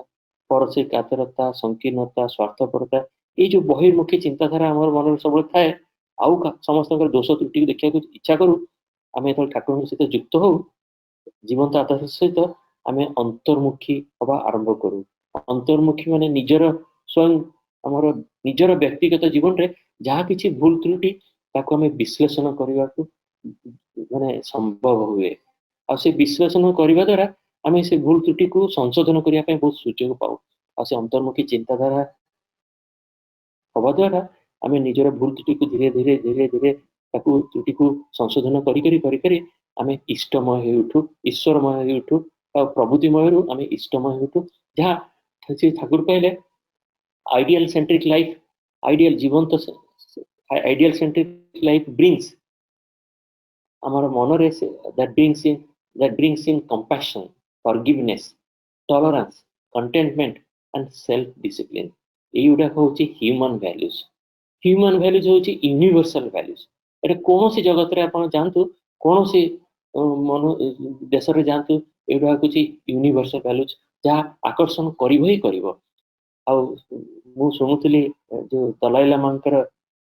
परसे कातरता संकीर्णता स्वार्थपरता ये जो बहिर्मुखी चिंताधारा आम मन सब थाए आउ समस्त दोष त्रुटि देखा इच्छा करूँ आम जो ठाकुर सहित युक्त हो जीवंत आदर्श सहित आम अंतर्मुखी हवा आरंभ करूँ अंतर्मुखी माने निजर स्वयं आमर निजर व्यक्तिगत जीवन रे जहाँ किसी भूल त्रुटि ताको आम विश्लेषण करने को माने संभव हुए आ से विश्लेषण करने द्वारा आम से भूल त्रुटि को संशोधन करने बहुत सुजोग पाऊ आ से अंतर्मुखी चिंताधारा हवा द्वारा आम निजर भूल त्रुटि को धीरे धीरे धीरे धीरे त्रुटि को संशोधन करी आम इष्टमय हो उठू ईश्वरमय हो उठू प्रभुतिमय आम इष्टमय हो उठू जहाँ श्री ठाकुर कहले आइडियल सेंट्रिक लाइफ, आइडियल जीवन तो आइडियल सेंट्रिक लाइफ ब्रिंग्स आमर मन that brings in compassion, forgiveness, tolerance, contentment and self discipline. एगुड़ा हूँ ह्यूमन वैल्यूज। ह्यूमन वैल्यूज हूँ यूनिवर्सल वैल्यूज। एटा कौन सी जगत रे आपण जानतु, कौन सी मन देश रे जानतु, एगुड़ा हूँ यूनिवर्सल वैल्यूज जहाँ आकर्षण करिवो ही करिवो। आउ मु शुणुली जो दलाई लामांकर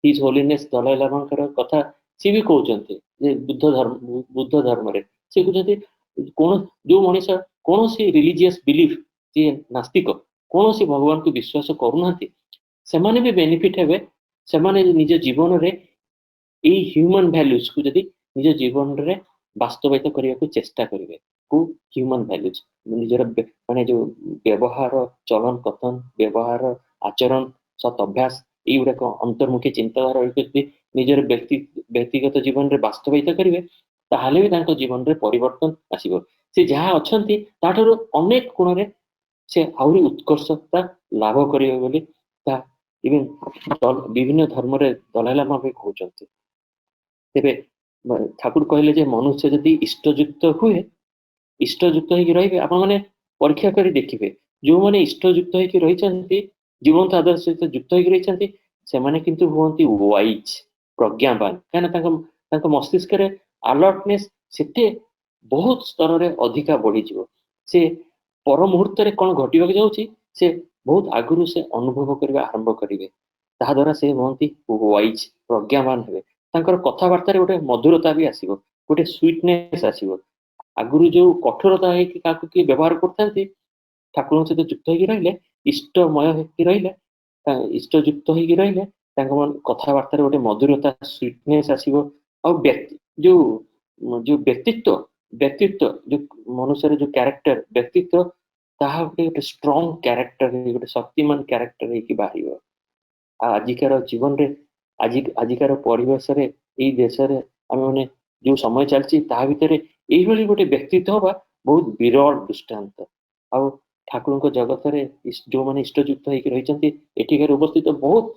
हिज होलीनेस दलाई लामांकर कथा सी भी कहते जे बुद्ध धर्म रे सी कहते कौन जो मनीष कौन सी रिलीजियस बिलीफ जे नास्तिक कौन सी भगवान को विश्वास करूना से माने भी बेनिफिट हेबे, से माने निज जीवन रे ए ह्यूमन वैल्यूज को जदी निज जीवन रे वास्तवित करिया को चेष्टा करिवे को ह्यूमन वैल्यूज निजर माने जो व्यवहार चलन कथन व्यवहार आचरण सत अभ्यास एगुड़ाक अंतर्मुखी चिंताधारा निजर व्यक्तिगत जीवन रे वास्तवित करिवे ताहले भी तांको जीवन रे परिवर्तन आसीबो। से जहाँ अछंती ताठारो अनेक गुण रे से आहुरी उत्कर्षता लाभ करिवे बोली ता इवन विभिन्न धर्म रे दलाई लामा भी कहउचंती। तेबे ठाकुर कहले जे मनुष्य जदि इष्टयुक्त हुए इष्टयुक्त होइकी रहिबे आपण माने परीक्षा करी देखिबे जो माने इष्टयुक्त होइकी रहिचंती जीवंत आदर्श सहित युक्त होइकी रहिचंती से माने किंतु हुअंती वाइज प्रज्ञावान काना तांको मस्तिष्क रे अलर्टनेस सेते बहुत स्तर रे अधिका बढ़ी जिवो। से पर मुहूर्त रे कोन घटिबा जाउची से बहुत आगुरु से अनुभव करबा आरंभ करिवे ता द्वारा से हुअंती वाइज प्रज्ञावान हेबे। तांकर कथाबार्ता रे गोटे मधुरता भी आसीबो, गोटे स्वीटनेस आसीबो। आगुरु जो कठोरता है कि काकु की व्यवहार करथांती ठाकुर सहित युक्त होइकी रहिले इष्टमय होइकी रहिले इष्टयुक्त होइकी रहिले तांको मन कथाबार्ता रे गोटे मधुरता स्वीटनेस आसीबो। आ जो जो व्यक्तित्व जो मनुष्य रे जो कैरेक्टर व्यक्तित्व ताहा गोटे स्ट्रांग कैरेक्टर गोटे शक्तिमान कैरेक्टर होइकी बाहिबो। आजिकार जीवन रे आजिकार परिवेश रे एई देश रे आमे माने जो समय चलची ता भितरे एई भली गोटे व्यक्तित्व बा बहुत विरल दृष्टांत। आ ठाकुर जगत रे जो माने इष्टयुक्त होइकी रहिचंती एठिकार उपस्थित बहुत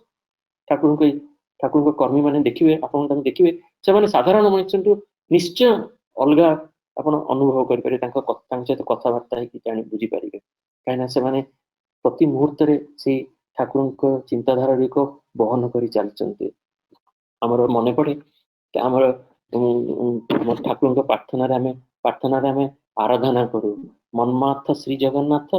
ठाकुर कर्मी माने देखिबे आपण तांको देखिबे से माने साधारण मनुष्यंटू निश्चय अलगा आपण अनुभव करि पारे तांको सहित कथाबार्ता कि जानि बुझी पारिबे काइना से माने प्रति मुहूर्त रे से ठाकुर चिंताधारा को बहन करी चलचंती। हमर मने पड़े कि हमर ठाकुर प्रार्थना रे आमे आराधना करू मन्माथ श्री जगन्नाथ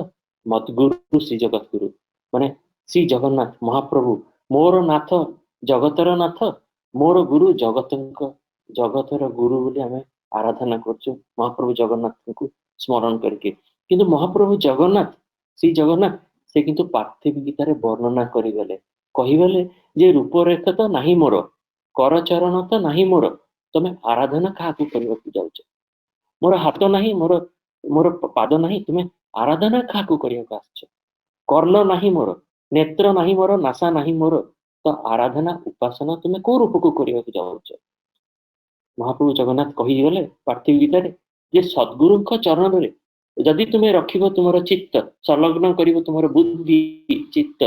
मद्गुरु श्री जगत गुरु माने श्री जगन्नाथ महाप्रभु मोर नाथ जगतर नाथ मोर गुरु जगतर गुरु बोली आमे आराधना करछु महाप्रभु जगन्नाथ को स्मरण करके। किंतु महाप्रभु जगन्नाथ श्री जगन्नाथ से किंतु पार्थिव गीता रे वर्णना करिगले कहिगले जे रूपरेखा तो नाही मोर कर चरण तो नाही मोर तमे आराधना काहाकू करबाकू जाउछ मोर हाथ नाही मोर पाद नाही तुमे आराधना काहाकू करियाकू आछछ कर्ल नाही मोर नेत्र नाही मोर नासा नाही मोर तो आराधना उपासना तुमे को रूप को करियाकू जाउछ। महाप्रभु जगन्नाथ कहिगले पार्थिव गीता रे जे सद्गुरु चरण रे जदि तुमे रखिबो तुमर चित्त संलग्न करिवो तुमर बुद्धि चित्त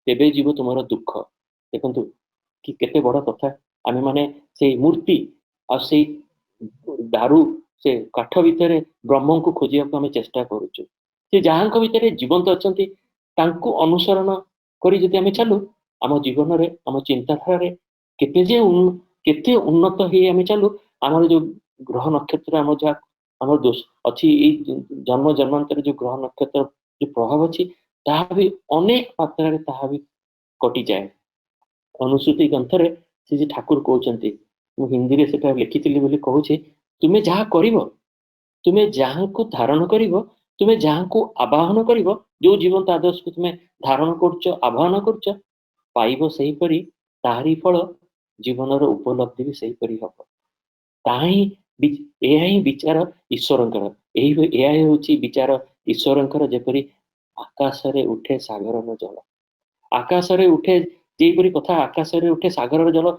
तेबे जीव तुमर दुख। देखंतु कि केते बड़ कथा आमे माने से मूर्ति आ से दारू से काठ भितर ब्रह्म को खोजिया को आमे चेष्टा करूछु से जहांक भितर जीवंत अछंती तांको अनुसरण करी जदि आमे चालू आम जीवन रे आम चिंताधारा रे केते उन्नत हे आमे चालू आमर जो ग्रह नक्षत्र आम जा आम दोष अच्छी जन्म जन्मांतर जो ग्रह नक्षत्र जो प्रभाव अच्छी ताहा भी अनेक मात्रा रे ताहा भी कटि जाए। अनुसूति ग्रंथ रे से ठाकुर कहउचंती मु हिंदी रे सेटा लिखितिली बोली कहूची तुमे जहा करिवो तुमे जहां को धारण करिवो तुमे जहां को आवाहन करिवो जो जीवंत आदर्श को तुमे धारण करछ आवाहन करछ पाइबो सही परी ताहारी फल जीवन रो उपलब्धि भी सही परी हबो। ताही एहा ही विचार ईश्वरंकर एहा हेउची विचार ईश्वरंकर जेपरी आकाश रे उठे सागर न जल आकाश रे उठे जेपरी कथा आकाश रे उठे सागर रो जल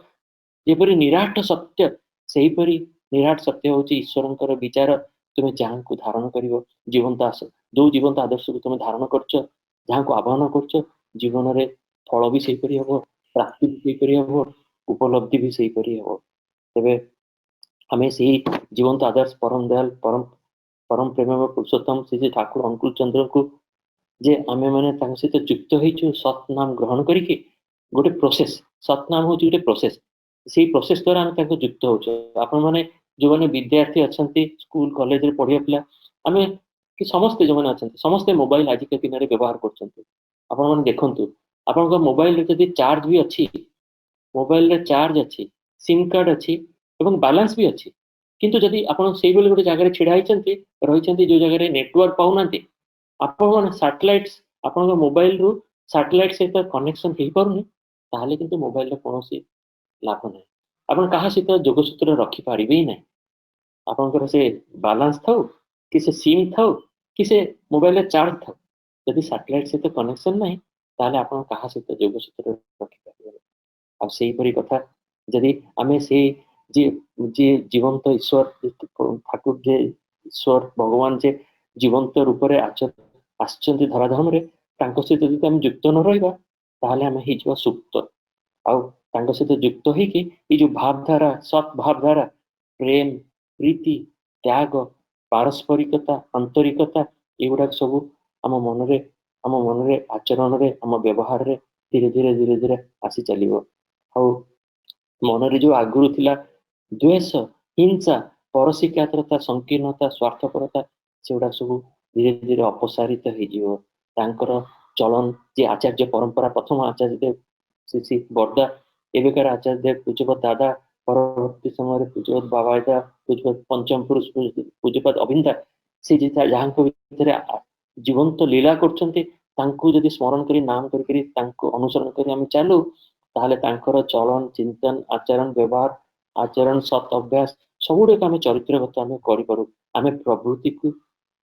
जेपरी निराट सत्य सही परी निराट सत्य होची ईश्वरंकर विचार तुमे जहां को धारण करिवो जीवंत जो जीवंत आदर्श को तुम धारण करछ जहाँ को आह्वान करछ जीवन रे फल भी सही परि हबो प्राप्ति भी सही परि हबो उपलब्धि भी सही परि हबो तबे हमें सही जीवंत आदर्श परम दयाल परम प्रेम पुरुषोत्तम श्री ठाकुर अंकुल चंद्र को जे आमे माने ताଙ୍କ सहित युक्त होइछु सत नाम ग्रहण करिके गोटे प्रोसेस सत नाम होची गोटे प्रोसेस सेही प्रोसेस द्वारा आमे ताଙ୍କ युक्त होछु आपण माने जो माने विद्यार्थी अछंती स्कूल कॉलेज रे पढिया पिला आमे कि समस्त जो माने अछंती समस्त मोबाइल आज के दिन रे व्यवहार करछंती आपण माने देखंतु आपण को मोबाइल रे जदी चार्ज भी अछि मोबाइल रे चार्ज अछि सिम कार्ड अछि एवं बैलेंस भी अछि किंतु जदी आपण सेही बेले गोटे जगह रे छिडा हिचंती रहिचंती जो जगह रे नेटवर्क पाउनांती आपण माने सैटेलाइट आपण मोबाइल रु सैटेलाइट सहित कनेक्शन हेई पारुनी ताहले किंतु मोबाइल रे कोनोसी लाभ नै आपण कहा सहित जोगसूत्र रखि पारिबे नै आपणकर से बैलेंस थाउ कि से सिम थाउ कि से मोबाइल रे चार्ज थाउ यदि सैटेलाइट सहित कनेक्शन नै ताहले आपण कहा सहित जोगसूत्र रखि पारिबे आ सेही परि कथा यदि आमे से जे जे जीवंत ईश्वर ठाकुर जे ईश्वर भगवान जे जीवंत रूप रे आश्चर्य धराधाम रे तांको सहित यदि आमे युक्त न रहिबा ताहले आमे हि जीवा सुप्त आउ तांको सहित युक्त होई कि ई जो भावधारा सत भावधारा प्रेम प्रीति त्याग पारस्परिकता आंतरिकता एगुडा सब आम मन रे आचरण रे आम व्यवहार रे धीरे धीरे धीरे धीरे आसी चलिबो आउ मन रे जो आगुरु थिला द्वेष हिंसा परसिकात्रता संकीर्णता स्वार्थपरता सेगुडा सब धीरे धीरे अपसारित हो जीवो तांकर चलन जे आचार्य परंपरा प्रथम आचार्य देव श्री बर्दा एबेकार आचार्य देव पूज्यपद दादा परवर्ती समय पूज्यपद बाबादा पूज्यपद पंचम पुरुष पूज्यपद अभिंदा से जहाँ भितर जीवंत लीला करछन्ते तांको यदि स्मरण करी नाम करी तांको अनुसरण करी हम चालू ताहले तांकर चलन चिंतन आचरण व्यवहार आचरण सत अभ्यास सबुडे आम चरित्रगत आम करू आम प्रवृत्ति को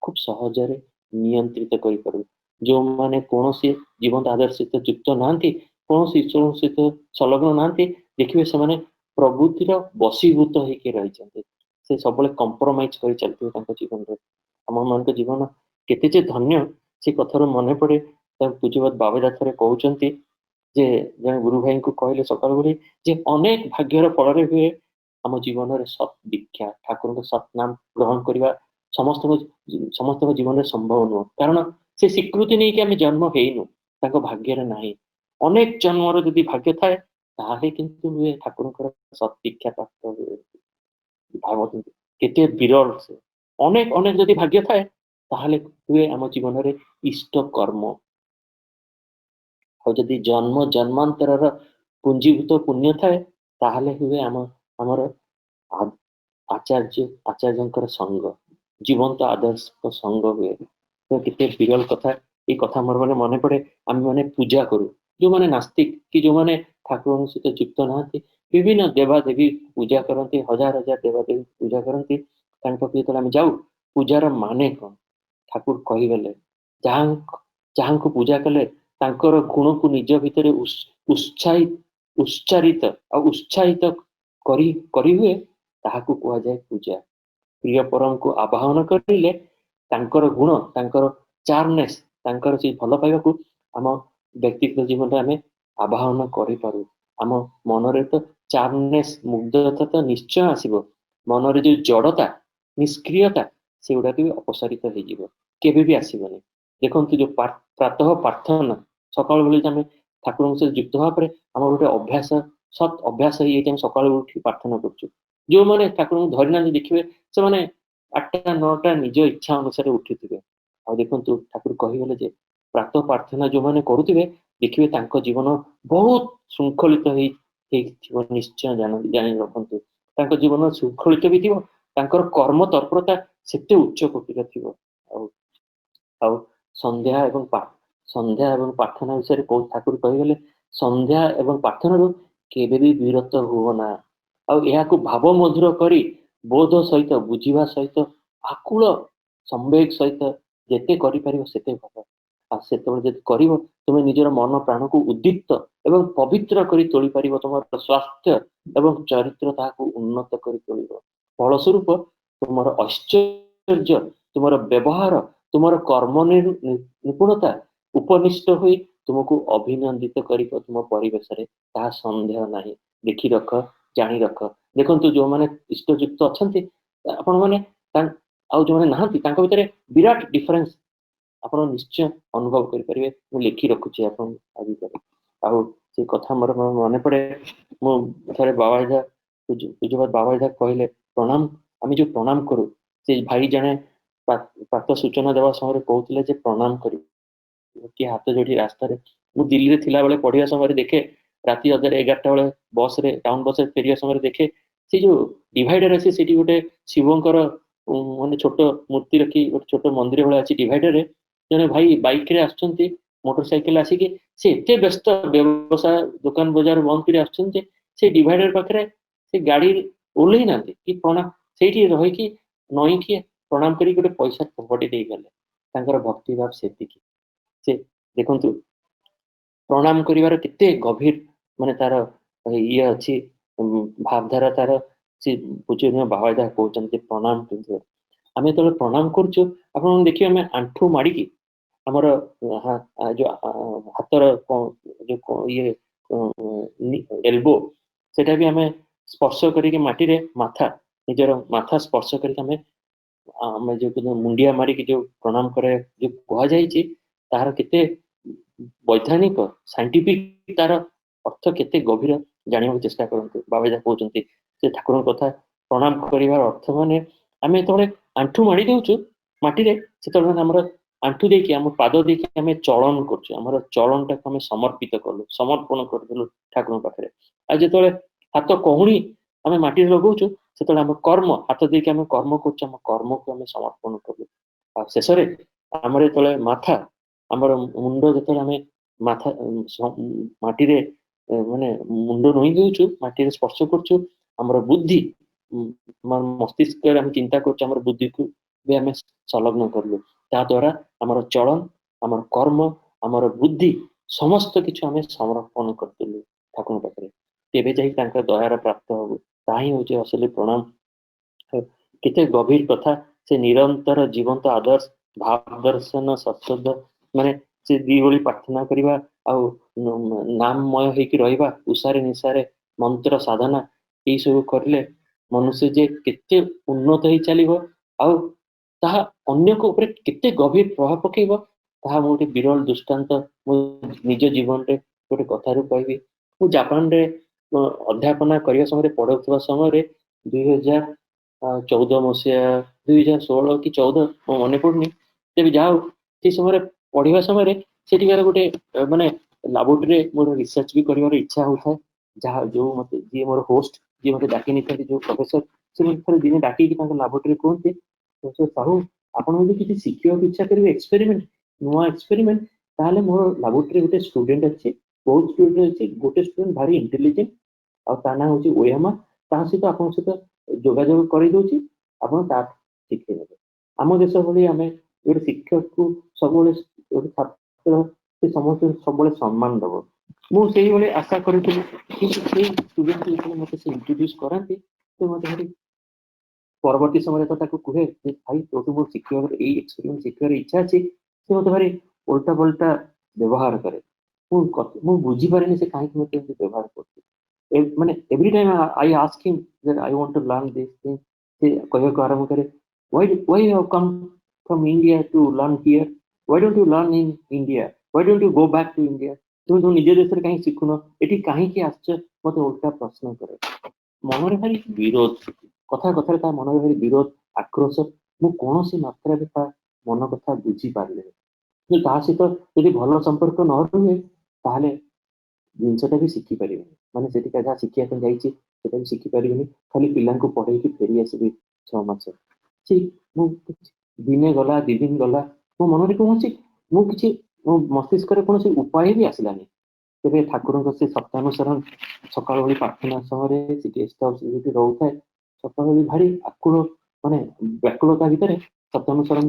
खूब सहजरे नियंत्रित करू जो माने कोनोसी जीवंत आदर्श सहित युक्त नांती कोनोसी ईश्वर सहित संलग्न नांती देखिबे से माने प्रवृत्तिर बसीभूत होइके रहिचन्ते से सबले कंप्रोमाइज करि चलते तांको जीवन रे हम मानक जीवन केते जे धन्य से कथार मने पड़े पूज्यपद बाबा थरे कहउचन्ती जे जन गुरु भाई को कहले सकाळ गुरी जे अनेक भाग्यर फल रे हुए हम जीवन रे सत दीक्षा ठाकुर को सत नाम ग्रहण करिवा समस्त जीवन में संभव नुह कारण से स्वीकृति नहीं कि आम जन्म हेनु ताको भाग्य रे नाही अनेक जन्मर यदि भाग्य थाए ताहले किंतु हुए ठाकुर सत दीक्षा प्राप्त हुए भावत केते विरल से अनेक अनेक यदि भाग्य थाए ताहले हुए आम जीवन रे इष्ट कर्म और यदि जन्म जन्मांतर पुंजीभूत पुण्य थाए ताहले हुए आम हमर आचार्यंकर संग जीवंत आदर्श को संग हुए तो कितने विरल कथा ये कथा मोर माने मन पड़े आम माने पूजा करू जो माने नास्तिक कि जो माने ठाकुर सहित युक्त नाहांती विभिन्न देवादेवी पूजा करती हजार हजार देवादेवी पूजा करती आम जाऊ पूजार माने कौन ठाकुर कहीगले जहाँ को पूजा कले तांकर गुण को निज भितर उत्साहित और उत्साहित करी हुए ताहाकू कुआ जाए पूजा प्रिय परम को आवाहन करिले तांकर गुण तांकर चार्मनेस तांकर से भल पाइबा को आम व्यक्तिगत जीवन में आम आवाहन करि पारू आम मन रे तो चार्मनेस मुग्धता तो निश्चय आसीबो मन रे जो जड़ता निष्क्रियता से गुडा भी अपसारित हो जीवो केबे भी आसीबनी देखंतु जो प्रातः प्रार्थना सकाळ बेले आम ठाकुर से युक्त होगा पर आम गोटे अभ्यास सत अभ्यास हो सकाळ उठी प्रार्थना करछु जो माने ठाकुर धरिना देखिए से माने 8टा 9टा निज इच्छा अनुसार उठिथिबे आ देखंतु ठाकुर कहिगले जे प्रातः प्रार्थना जो माने करूथिबे देखिए तांको जीवन बहुत शृंखलित निश्चय जानी रखंतु तांको जीवन शृंखलित भी थिबो तांकर कर्म तत्परता सेते उच्च कोटिर थिबो आ संध्या एवं प्रार्थना विषय को ठाकुर कहिगले संध्या एवं प्रार्थना केबे भी विरत हुओ ना को भाव मधुर करी बोध सहित बुझीवा सहित आकुल संवेग सहित जेते करि परिबो सेते भल आ सेते जदि करिवो तुमे निजर मन प्राण को उद्दीप्त एवं पवित्र करी तोली परिबो तुमर स्वास्थ्य एवं चरित्र ताकू उन्नत करी तोलिबो फलस्वरूप तुमर ऐश्वर्य तुमर व्यवहार तुमर कर्म निपुणता उपनिष्ठ हुई तुमको अभिनंदित करिब तुम परिवेश रे ताहा संदेह नाही। देखि रख जानी रख देखंतु जो माने इष्टयुक्त अछंती आपण माने आउ जो माने नाहंती तांको भितरे विराट डिफरेंस आपण निश्चय अनुभव करि परिबे। मु लिखि रखुची आपण आदि करे आउ से कथा मोर मने पड़े मु थरे बाबाजा पूज्यपाद बाबाजा कहले प्रणाम आमी जो प्रणाम करू से भाई जने प्रात सूचना देवा समय कहते जे प्रणाम करी कि हाथ जोड़ी रास्ता मु दिल्ली रे थिला बेले पढ़िया समय देखे राति 11:30 बेले बस रे टाउन बस रे फेरिया समय देखे से जो डिवाइडर अछि सेठी गोटे शिवंकर माने छोट मूर्ति रखी गोटे छोट मंदिर भले अछि डिवाइडर रे जने भाई बाइक रे आछंती मोटरसाइकिल आसी कि से एते व्यस्त व्यवसाय दुकान बाजार बंद करी आछंती से डिवाइडर पाखरे से गाड़ी ओल्लै नांती कि प्रणाम सेठी रहि कि नई कि प्रणाम करी गोटे पैसा फोपटी दे गले तांकर भक्ति भाव सेतिकी से देखंतु प्रणाम करिवार केते गभीर माने तार ये अछि भावधारा तार से पूज्य बाबादा कहउचंती प्रणाम किंतु आमे तो प्रणाम करछु आपण देखियो आमे आंठू माडी की हमर जो हातर जो ये एल्बो सेटा भी आमे स्पर्श करी माटी रे माथा निजर माथा स्पर्श करी आमे जो मुंडिया मारी की जो प्रणाम करे जो कहा जायछि तार केते वैज्ञानिक साइंटिफिक तार अर्थ केते गभीर जानिबा चेष्टा करंतु बाबाजा कहउचंती से ठाकुर कथा प्रणाम करिवार अर्थ माने आमे तोरे आंठू माडी देउछु माटी रे से तो हमर आंठू देखि हम पाद देखि हमें चलन करछु हमर चलन टा हमें समर्पित करलु समर्पण करलु ठाकुर पाखरे आ जेतोले हाथ कहूणी हमें माटी रे लगौछु सेतोले हम कर्म हाथ देखि हम कर्म करछु हम कर्म को हमें समर्पण करलु आ शेष रे हमर तोले माथा हमर मुंडो जेतोले हमें माथा माटी रे माने मुंडो नई देउछु माटी रे स्पर्श करछु हमर बुद्धि मस्तिष्क रे हम चिंता करछु हमर बुद्धि को भी हमें संलग्न करलु ता द्वारा हमर चलन हमर कर्म हमर बुद्धि समस्त किछु हमें समर्पण करलु ठाकुर पाखरे तेबे जाई तांकर दयार प्राप्त हो ताही होचे असली प्रणाम केते गभीर कथा से निरंतर जीवंत आदर्श भाव दर्शन सत्सद माने से दीवली प्रार्थना करिवा आ नाममय होइकी रहिबा उसारे निसारे मंत्र साधना ए सब करले मनुष्य जे केते उन्नत होई चलिबो आ ताहा अन्य को ऊपर केते गभीर प्रभाव पकेइबो ताहा मोटे विरल दृष्टांत मो निज जीवन रे गोटे कथा रू कहबी मु जापान रे अध्यापना करिया समय पढ़ुवा समय रे 2014 मसिया 2016 कि 14 मने पड़नी तेबे जाओ से समय पढ़िवा समय सेठिकार गोटे माने लैबोरेटरी मोर रिसर्च भी करिवार इच्छा होता जहाँ जो मते जे मोर होस्ट जे मते डाकी नि जो प्रोफेसर से मते दिने डाकी कि लैबोरेटरी कहते तो साहू आपण যদি কিছু শিখিବାକୁ ইচ্ছা କରିବେ এক্সপেরিমেন্ট ନୂଆ ଏକ୍ସପେରିମେଣ୍ଟ ତାହେଲେ ମୋର ଲାବୋରେଟୋରୀ ଗୋଟେ ଷ୍ଟୁଡେଣ୍ଟ ଅଛି ବହୁତ ଷ୍ଟୁଡେଣ୍ଟ ଅଛି ଗୋଟେ ଷ୍ଟୁଡେଣ୍ଟ ଭାରି ଇଣ୍ଟେଲିଜେଣ୍ଟ ଆଉ ତା ନାଁ ହେଉଛି ଓୟାମା ତା ସହିତ ଆପଣଙ୍କ ସହିତ ଯୋଗାଯୋଗ କରିଦେଉଛି ଆପଣ ତା ଶିଖେଇ ନେବେ ଆମ ଦେଶ ଭଳି ଆମେ ଗୋଟେ ଶିକ୍ଷକକୁ ସବୁବେଳେ ଗୋଟେ ଛାତ୍ର ସେ ସମସ୍ତଙ୍କୁ ସବୁବେଳେ ସମ୍ମାନ ଦେବ ମୁଁ ସେଇଭଳି ଆଶା କରିଥିଲି କିନ୍ତୁ ସେଇ ଷ୍ଟୁଡେଣ୍ଟ ଯେତେବେଳେ ମୋତେ ସେ ଇଣ୍ଟ୍ରୋଡ୍ୟୁସ କରାନ୍ତି ସେ ମୋତେ ଭାରି परवर्ती समय कहे भाई तो मोर शिक्षा एक्सपेरिमेंट शिखार इच्छा अच्छी से मत भारी उल्टा पल्टा व्यवहार करे मु बुझी पारे से कहीं मत व्यवहार कर माने every time I ask him that I want to learn this thing से कहे को आरंभ करे why you have come from India to learn here why don't you learn in India why don't you go back to India तुम निज देश रे कहीं शिखुन एठी कहीं के आछ मत उल्टा प्रश्न करे मन रे भारी विरोध कथा कथा ता मन भारी विरोध आक्रोश मु कौन सी मात्रा ता मन कथा बुझी पारे कि ता सहित यदि भल संपर्क न रहे ताहले जिनसटा भी शिखी पारे माने सेठी का शिखिया पे जाईची सेटा भी शिखी पारे खाली पिला को पढ़े कि फेरी आसबी 6 मास सी मु दिने गला दि दिन गला मो मन रे कौन सी मु किछि मो मस्तिष्क रे कौन सी उपाय भी आसलानी तेरे ठाकुर से सप्तानुसरण सकाल बड़ी प्रार्थना समय गेस्ट हाउस रोता है सकाल भारी आकुल माने व्याकुलता भितर सप्तानुसरण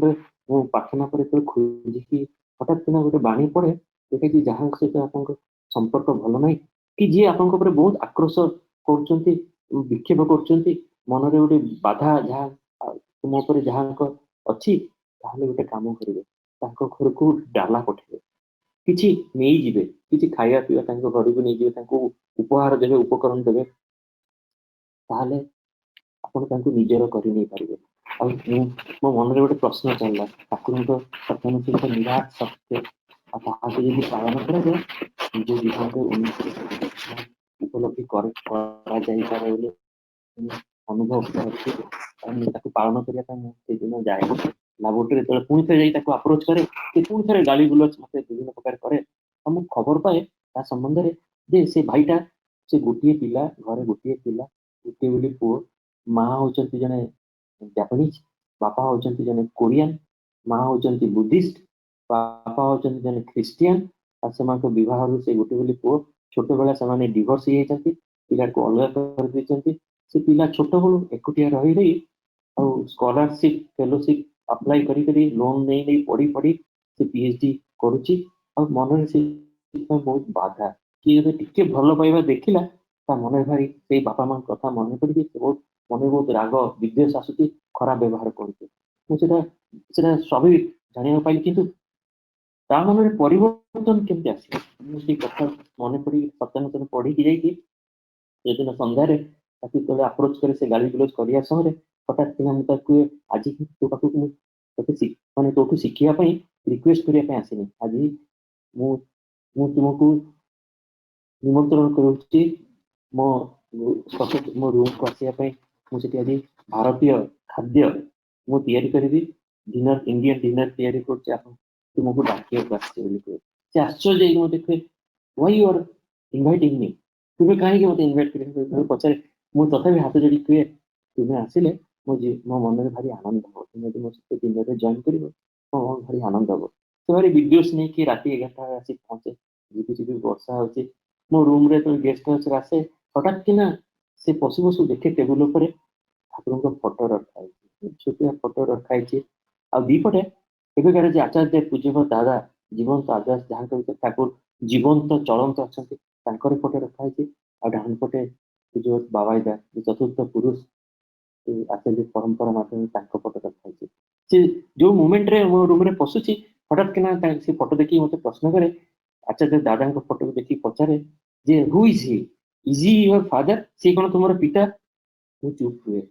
मु प्रार्थना पर खोजिकी हठात किना गोटे बाणी पड़े जोटा कि जहाँ सहित आप संपर्क भल ना कि जी आप बहुत आक्रोश कर विक्षेप कर मन गोटे बाधा जहाँ तुम जहाँ अच्छी ତାହେଲେ ଗୋଟେ କାମ କରିବେ, ତାଙ୍କ ଘରକୁ ଡାଲା ପଠେଇବେ, କିଛି ନେଇଯିବେ, କିଛି ଖାଇବା ପିଇବା ତାଙ୍କ ଘରକୁ ନେଇଯିବେ, ତାଙ୍କୁ ଉପହାର ଦେବେ, ଉପକରଣ ଦେବେ, ତାହେଲେ ଆପଣ ତାଙ୍କୁ ନିଜର କରି ନେଇପାରିବେ। ଆଉ ମୋ ମନରେ ଗୋଟେ ପ୍ରଶ୍ନ ଚାଲିଲା, ଠାକୁରଙ୍କ ସତ୍ୟନ ସହିତ ନିରାଟ ସତ୍ୟ ଆଉ ତାହାକୁ ଯଦି ପାଳନ କରାଯାଏ ନିଜ ଜୀବନରେ ଉନ୍ନତି ଉପଲବ୍ଧି କରାଯାଇପାରେ ବୋଲି ଅନୁଭବ କରୁଛି। ତାକୁ ପାଳନ କରିବା ପାଇଁ ମୁଁ ସେଇଦିନ ଯାଏ ଲାବୋରେଟୋରୀ, ଯେତେବେଳେ ପୁଣି ଥରେ ଯାଇ ତାକୁ ଆପ୍ରୋଚ୍ କରେ, ସେ ପୁଣି ଥରେ ଗାଳି ଗୁଲଜ ମତେ ବିଭିନ୍ନ ପ୍ରକାର କରେ। ଆଉ ମୁଁ ଖବର ପାଏ ତା ସମ୍ବନ୍ଧରେ ଯେ ସେ ଭାଇଟା, ସେ ଗୋଟିଏ ପିଲା, ଘରେ ଗୋଟିଏ ପିଲା, ଗୋଟିଏ ବୋଲି ପୁଅ, ମା ହଉଛନ୍ତି ଜଣେ ଜାପାନିଜ, ବାପା ହଉଛନ୍ତି ଜଣେ କୋରିଆନ, ମା ହଉଛନ୍ତି ବୁଦ୍ଧିଷ୍ଟ, ବାପା ହଉଛନ୍ତି ଜଣେ ଖ୍ରୀଷ୍ଟିଆନ। ଆଉ ସେମାନଙ୍କ ବିବାହରୁ ସେ ଗୋଟେ ବୋଲି ପୁଅ, ଛୋଟବେଳେ ସେମାନେ ଡିଭୋର୍ସ ହେଇଯାଇଛନ୍ତି, ପିଲାକୁ ଅଲଗା କରିଦେଇଛନ୍ତି। ସେ ପିଲା ଛୋଟବେଳୁ ଏକୁଟିଆ ରହି ରହି ଆଉ ସ୍କଲାରସିପ ଫେଲୋସିପ ଆପ୍ଲାଏ କରି କରି ଲୋନ ନେଇ ନେଇ ପଢି ପଢି ସେ PhD କରୁଛି। ଆଉ ମନରେ ସେଥିପାଇଁ ବହୁତ ବାଧା, କିଏ ଯଦି ଟିକେ ଭଲ ପାଇବା ଦେଖିଲା ତା ମନରେ ଭାରି ସେଇ ବାପା ମାଙ୍କ କଥା ମନେ ପଡିକି ସେ ବହୁତ ମନରେ ବହୁତ ରାଗ ବିଦ୍ୱେଷ ଆସୁଛି, ଖରାପ ବ୍ୟବହାର କରୁଛି। ମୁଁ ସେଟା ସ୍ୱାଭାବିକ ଜାଣିବାକୁ ପାଇଲି, କିନ୍ତୁ ତା ମନରେ ପରିବର୍ତ୍ତନ କେମିତି ଆସିବ? ମୁଁ ସେଇ କଥା ମନେ ପଡି ସତ୍ୟାନୁଷ୍ଠାନ ପଢିକି ଯାଇକି ସେଦିନ ସନ୍ଧ୍ୟାରେ ତାକୁ ଯେତେବେଳେ ଆପ୍ରୋଚ କରେ ସେ ଗାଳି ଗୁଲଜ କରିବା ସମୟରେ ହଠାତ୍ କିନା ମୁଁ ତାକୁ କୁହେ, ଆଜି ତୋ ପାଖକୁ ମୁଁ ମାନେ ତୋଠୁ ଶିଖିବା ପାଇଁ ରିକ୍ୱେଷ୍ଟ କରିବା ପାଇଁ ଆସିନି, ଆଜି ମୁଁ ମୁଁ ତୁମକୁ ନିମନ୍ତ୍ରଣ କରୁଛି ମୋ ମୋ ରୁମକୁ ଆସିବା ପାଇଁ। ମୁଁ ସେଠି ଆଜି ଭାରତୀୟ ଖାଦ୍ୟ ମୁଁ ତିଆରି କରିବି, ଡିନର, ଇଣ୍ଡିଆନ ଡିନର ତିଆରି କରୁଛି, ଆପଣ ତୁମକୁ ଡାକିବାକୁ ଆସିଛି ବୋଲି କୁହେ। ସେ ଆଶ୍ଚର୍ଯ୍ୟ ହେଇକି ମତେ କୁହେ, why you are inviting me? ତୁମେ କାହିଁକି ମତେ ଇନଭାଇଟ କରିବାକୁ ପଚାରେ। ମୁଁ ତଥାପି ହାତ ଯୋଡି କୁହେ, ତୁମେ ଆସିଲେ ମୋ ମନରେ ଭାରି ଆନନ୍ଦ ହବ, ତୁମେ ଯଦି ମୋ ସହିତ ଡିନରରେ ଜଏନ କରିବ ମୋ ଭାରି ଆନନ୍ଦ ହବ। ସେ ଭାରି ବିଦ୍ୱେଷ ନେଇକି ରାତି 11ଟା ବେଳେ ଆସି ପହଞ୍ଚେ, ଝିପି ଝିପି ବର୍ଷା ହଉଛି। ମୋ ରୁମରେ ଯେତେବେଳେ ଗେଷ୍ଟ ହାଉସରେ ଆସେ, ହଠାତ୍ କିନା ସେ ପଶୁ ପଶୁ ଦେଖେ ଟେବୁଲ ଉପରେ ଠାକୁରଙ୍କ ଫଟୋ ରଖା ହେଇଛି, ଛୋଟିଆ ଫଟୋ ରଖା ହେଇଛି। ଆଉ ଦିପଟେ ଏବେକାର ଯେ ଆଚାର୍ଯ୍ୟ ପୂଜ୍ୟଙ୍କ ଦାଦା ଜୀବନ୍ତ ଆଚାର୍ଯ୍ୟ, ଯାହାଙ୍କ ଭିତରେ ଠାକୁର ଜୀବନ୍ତ ଚଳନ୍ତ ଅଛନ୍ତି, ତାଙ୍କର ଫଟୋ ରଖା ହେଇଛି। ଆଉ ଡାହାଣ ପଟେ ପୂଜ୍ୟ ବାବାଇଦା, ଚତୁର୍ଥ ପୁରୁଷ ଆଚାର୍ଯ୍ୟ ପରମ୍ପରା ମାଧ୍ୟମରେ ତାଙ୍କ ଫଟୋ ରଖା ହେଇଛି। ସେ ଯୋଉ ମୁମେଣ୍ଟରେ ମୋ ରୁମରେ ପଶୁଛି, ହଠାତ୍ କିନା ସେ ଫଟୋ ଦେଖିକି ମତେ ପ୍ରଶ୍ନ କରେ, ଆଚାର୍ଯ୍ୟ ଦାଦାଙ୍କ ଫଟୋକୁ ଦେଖିକି ପଚାରେ ଯେ ହୁ is Hi, is Hi your father? ସେ କଣ ତୁମର ପିତା? ମୁଁ ଚୁପ୍ ହୁଏ।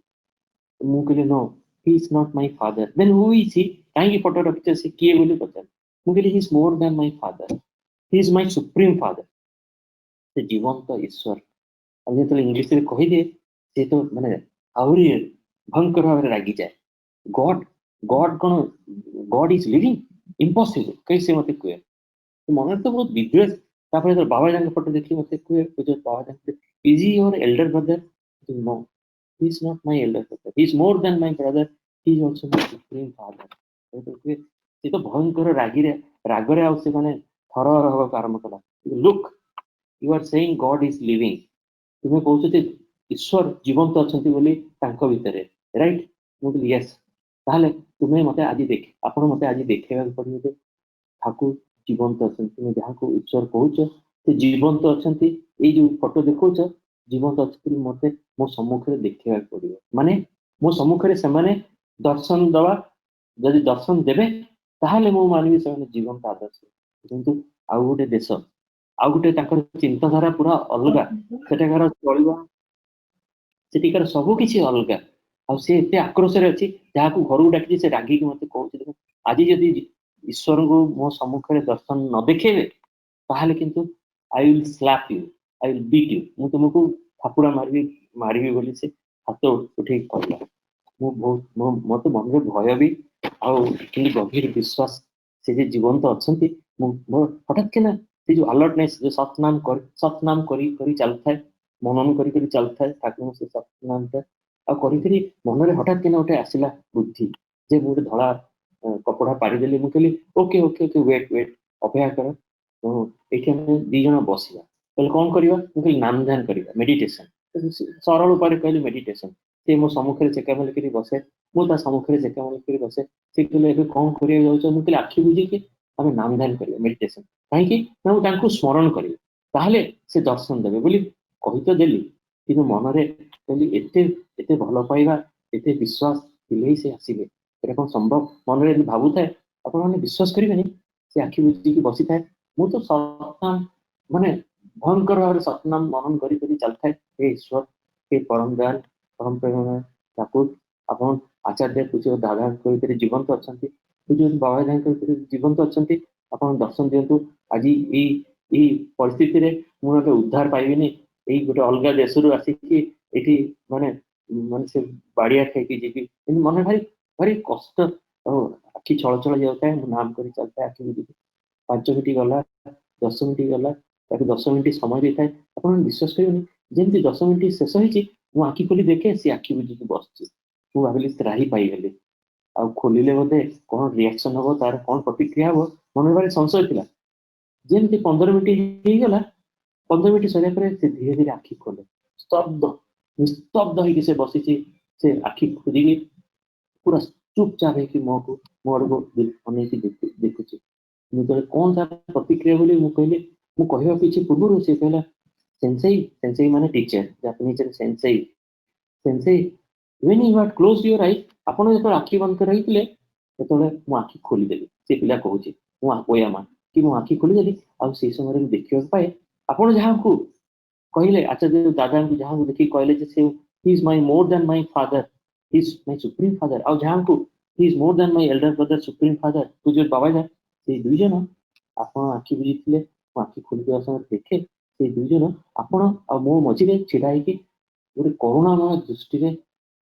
ମୁଁ କହିଲି no, he is not my father. Then who is he? କାହିଁକି ଫଟୋ ରଖିଛ, ସେ କିଏ ବୋଲି ପଚାରେ। ମୁଁ କହିଲି he is more than my father, he is my supreme father. ସେ ଜୀବନ୍ତ ଈଶ୍ୱର। ଆଉ ଯେତେବେଳେ ଇଂଲିଶରେ କହିଦିଏ, ସେ ତ ମାନେ ଆହୁରି ଭୟଙ୍କର ଭାବରେ ରାଗିଯାଏ। ଗଡ ଗଡ କଣ, ଗଡ ଇଜ ଲିଭିଂ, ଇମ୍ପସିବଲ କହି ସେ ମତେ କୁହେ। ମନରେ ତ ବହୁତ ବିଦ୍ୱେଷ। ତାପରେ ଯେତେବେଳେ ବାବାଜାଙ୍କ ଫଟୋ ଦେଖି ମତେ କୁହେ, ବାବାଜା is he your elder brother? No, he is not my elder brother, he is more than my brother, he is also my supreme father. ସେ ତ ଭୟଙ୍କର ରାଗରେ ଆଉ ସେ ମାନେ ଥରହର ହବାକୁ ଆରମ୍ଭ କଲା। Look, you are ସେଇଂ Garh is living, ତୁମେ କହୁଛ ଯେ ଈଶ୍ୱର ଜୀବନ୍ତ ଅଛନ୍ତି ବୋଲି ତାଙ୍କ ଭିତରେ, ରାଇଟ? ମୁଁ କହିଲି ୟେସ୍। ତାହେଲେ ତୁମେ ମତେ ଆଜି ଆପଣ ମତେ ଆଜି ଦେଖେଇବାକୁ ପଡିବ ଯେ ଠାକୁର ଜୀବନ୍ତ ଅଛନ୍ତି, ତୁମେ ଯାହାକୁ ଈଶ୍ୱର କହୁଛ ସେ ଜୀବନ୍ତ ଅଛନ୍ତି। ଏଇ ଯୋଉ ଫଟୋ ଦେଖଉଛ ଜୀବନ୍ତ ଅଛନ୍ତି, ମତେ ମୋ ସମ୍ମୁଖରେ ଦେଖେଇବାକୁ ପଡିବ। ମାନେ ମୋ ସମ୍ମୁଖରେ ସେମାନେ ଦର୍ଶନ ଦେବା, ଯଦି ଦର୍ଶନ ଦେବେ ତାହେଲେ ମୁଁ ମାନିବି ସେମାନେ ଜୀବନ୍ତ ଆଦର୍ଶ। କିନ୍ତୁ ଆଉ ଗୋଟେ ଦେଶ, ଆଉ ଗୋଟେ ତାଙ୍କର ଚିନ୍ତାଧାରା ପୁରା ଅଲଗା, ସେଠାକାର ଚଳିବା, ସେଠିକାର ସବୁ କିଛି ଅଲଗା। ଆଉ ସେ ଏତେ ଆକ୍ରୋଶରେ ଅଛି, ଯାହାକୁ ଘରକୁ ଡାକିଛି ସେ ରାଗିକି ମତେ କହୁଛି, ଆଜି ଯଦି ଈଶ୍ୱରଙ୍କୁ ମୋ ସମ୍ମୁଖରେ ଦର୍ଶନ ନ ଦେଖେଇବେ ତାହେଲେ କିନ୍ତୁ I will slap you, I will beat you, ମୁଁ ତୁମକୁ ଥାପୁଡ଼ା ମାରିବି ବୋଲି ସେ ହାତ ଉଠେଇକି କହିଲା। ମତେ ମନରେ ଭୟ ବି ଆଉ କିନ୍ତୁ ଗଭୀର ବିଶ୍ୱାସ ସେ ଯେ ଜୀବନ୍ତ ଅଛନ୍ତି। ମୋର ହଠାତ୍ କିନା ସେ ଯୋଉ ଆଲର୍ଟନେସ୍, ଯୋଉ ସତନାମ କରି କରି ଚାଲୁଥାଏ, ମନନ କରି କରି ଚାଲୁଥାଏ ଠାକୁରଙ୍କ ସେ ସତନାମଟା, ଆଉ କରିକିରି ମନରେ ହଠାତ୍ କିନା ଗୋଟେ ଆସିଲା ବୁଦ୍ଧି ଯେ ମୁଁ ଗୋଟେ ଧଳା କପଡା ପାରିଦେଲି। ମୁଁ କହିଲି ଓକେ ଓକେ ଓକେ, ୱେଟ୍, ଅପେକ୍ଷା କର, ଏଇଠି ଆମେ 2 ଜଣ ବସିବା। କହିଲେ କଣ କରିବା? ମୁଁ କହିଲି ନାମ ଧ୍ୟାନ କରିବା, ମେଡିଟେସନ। ସରଳ ଉପାୟରେ କହିଲି ମେଡିଟେସନ। ସେ ମୋ ସମ୍ମୁଖରେ ଚେକାମେଲି କରି ବସେ, ମୁଁ ତା ସମ୍ମୁଖରେ ଚେକାମେଲି କରି ବସେ। ସେ କହିଲେ ଏବେ କଣ କରିବାକୁ ଯାଉଛ? ମୁଁ କହିଲି ଆଖି ବୁଝିକି ଆମେ ନାମ ଧ୍ୟାନ କରିବା, ମେଡିଟେସନ। କାହିଁକି ନା ମୁଁ ତାଙ୍କୁ ସ୍ମରଣ କରିବି, ତାହେଲେ ସେ ଦର୍ଶନ ଦେବେ ବୋଲି କହି ତ ଦେଲି, କିନ୍ତୁ ମନରେ କହିଲି ଏତେ ଭଲ ପାଇବା, ଏତେ ବିଶ୍ୱାସ ଥିଲେ ସେ ଆସିବେ। এটা କଣ ସମ୍ଭବ ମନରେ ଯଦି ଭାବୁଥାଏ ଆପଣମାନେ ବିଶ୍ୱାସ କରିବେନି ସେ ଆଖି ବୁଜିକି ବସିଥାଏ। ମୁଁ ତ ସତନାମ ମାନେ ଭୟଙ୍କର ଭାବରେ ସତନାମ ମନନ କରି କରି ଚାଲିଥାଏ। ହେ ଈଶ୍ୱର, ହେ ପରମ ଦୟାଲ, ପରମ ପ୍ରେମମୟ ଠାକୁର, ଆପଣ ଆଚାର୍ଯ୍ୟ ପୂଜ୍ୟ ଦାଦାଙ୍କ ଭିତରେ ଜୀବନ୍ତ ଅଛନ୍ତି, ପୂଜ୍ୟ ବାବା ଯାହାଙ୍କ ଭିତରେ ଜୀବନ୍ତ ଅଛନ୍ତି, ଆପଣ ଦର୍ଶନ ଦିଅନ୍ତୁ। ଆଜି ଏଇ ପରିସ୍ଥିତିରେ ମୁଁ ଗୋଟେ ଉଦ୍ଧାର ପାଇବିନି, ଏଇ ଗୋଟେ ଅଲଗା ଦେଶରୁ ଆସିକି ଏଠି ମାନେ ମାନେ ସେ ବାଡିଆ ଖାଇକି ଯିବି, କିନ୍ତୁ ମନେ ଭାରି ଭାରି କଷ୍ଟ ଆଉ ଆଖି ଛଳ ଛଳ ଯାଉଥାଏ। ମୁଁ ନାମ କରି ଚାଲିଥାଏ ଆଖି ବୁଜିକି। 5 ମିନିଟ୍ ଗଲା, 10 ମିନିଟ୍ ଗଲା, ତାକୁ 10 ମିନିଟ୍ ସମୟ ଦେଇଥାଏ। ଆପଣ ବିଶ୍ୱାସ କରିବେନି, ଯେମିତି 10 ମିନିଟ୍ ଶେଷ ହେଇଛି ମୁଁ ଆଖି ଖୋଲି ଦେଖେ ସେ ଆଖି ବୁଜିକି ବସିଛି। ମୁଁ ଭାବିଲି ତ୍ରାହି ପାଇଗଲି। ଆଉ ଖୋଲିଲେ ବୋଧେ କଣ ରିଆକ୍ସନ ହବ, ତାର କଣ ପ୍ରତିକ୍ରିୟା ହବ, ମନରେ ଭାରି ସଂଶୟ ଥିଲା। ଯେମିତି 15 ମିନିଟ୍ ହେଇଗଲା, 15 ମିନିଟ୍ ସରିଲା ପରେ ସେ ଧୀରେ ଧୀରେ ଆଖି ଖୋଲେ। ସ୍ତବ୍ଧ, ନିସ୍ତବ୍ଧ ହେଇକି ସେ ବସିଛି। ସେ ଆଖି ଖୋଲିକି ପୁରା ଚୁପଚାପ ହେଇକି ମୋ ଆଡକୁ ଅନେଇକି ଦେଖୁଛି। ମୁଁ କହିଲି କଣ ତାର ପ୍ରତିକ୍ରିୟା ବୋଲି ମୁଁ କହିଲି, ମୁଁ କହିବା କିଛି ପୂର୍ବରୁ ସେ କହିଲା ସେନ୍ସେଇ, ସେନ୍ସେଇ ମାନେ teacher, ଜାପାନିଜରେ ସେନ୍ସେଇ। ସେନ୍ସେଇ when you had closed your eyes, ଆପଣ ଯେତେବେଳେ ଆଖି ବନ୍ଦ କରି ରହିଥିଲେ ସେତେବେଳେ ମୁଁ ଆଖି ଖୋଲିଦେଲି। ସେ ପିଲା କହୁଛି ମୁଁ ଓୟାମା କି ମୁଁ ଆଖି ଖୋଲିଦେଲି, ଆଉ ସେଇ ସମୟରେ ମୁଁ ଦେଖିବାକୁ ପାଏ ଆପଣ ଯାହାକୁ କହିଲେ, ଆଚାର୍ଯ୍ୟ ଦାଦାଙ୍କୁ ଯାହାକୁ ଦେଖିକି କହିଲେ ଯେ ସେ ହି ଇଜ ମାଇ ମୋର ଦାନ my father, Hi is my supreme father, ଆଉ ଯାହାଙ୍କୁ ହି ଇଜ ମୋର ଦାନ ମାଇ ଏଲ୍ଡର ବ୍ରଦର ସୁପ୍ରିମ ଫାଦର ପୂଜ୍ୟ ବାବା ଯା, ସେଇ 2 ଜଣ ଆପଣ ଆଖି ବୁଜିଥିଲେ। ମୁଁ ଆଖି ଖୋଲିଥିବା ସମୟରେ ଦେଖେ ସେଇ 2 ଜଣ ଆପଣ ଆଉ ମୋ ମଝିରେ ଛିଡା ହେଇକି ଗୋଟେ କରୁଣାମୟ ଦୃଷ୍ଟିରେ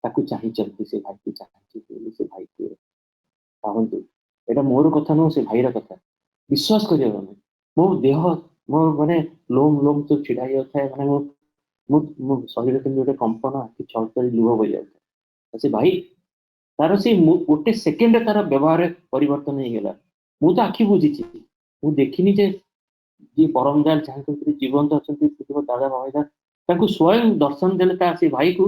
ତାକୁ ଚାହିଁଛନ୍ତି। ସେ ଭାଇକୁ ଚାହିଁଛନ୍ତି ବୋଲି ସେ ଭାଇକୁ ଭାବନ୍ତୁ, ଏଇଟା ମୋର କଥା ନୁହଁ, ସେ ଭାଇର କଥା। ବିଶ୍ୱାସ କରିହେବନି, ମୋ ଦେହ ମୋ ମାନେ ଲୋମ ଲୋମ ସବୁ ଛିଡା ହେଇଯାଉଥାଏ। ମାନେ ମୋ ଶରୀର କିନ୍ତୁ ଗୋଟେ କମ୍ପନ, ଆଖି ଛଳ ଛଳି ଲୁହ ବହିଯାଉଥାଏ। ସେ ଭାଇ ତାର ସେ ଗୋଟେ ସେକେଣ୍ଡରେ ତାର ବ୍ୟବହାର ପରିବର୍ତ୍ତନ ହେଇଗଲା। ମୁଁ ତ ଆଖି ବୁଜିଛି, ମୁଁ ଦେଖିନି ଯେ ଯିଏ ପରମ ଦୟାଲ ଯାହାଙ୍କ ଭିତରେ ଜୀବନ୍ତ ଅଛନ୍ତି ଦାଦା ବାବା ତାଙ୍କୁ ସ୍ୱୟଂ ଦର୍ଶନ ଦେଲେ ତା ସେ ଭାଇକୁ।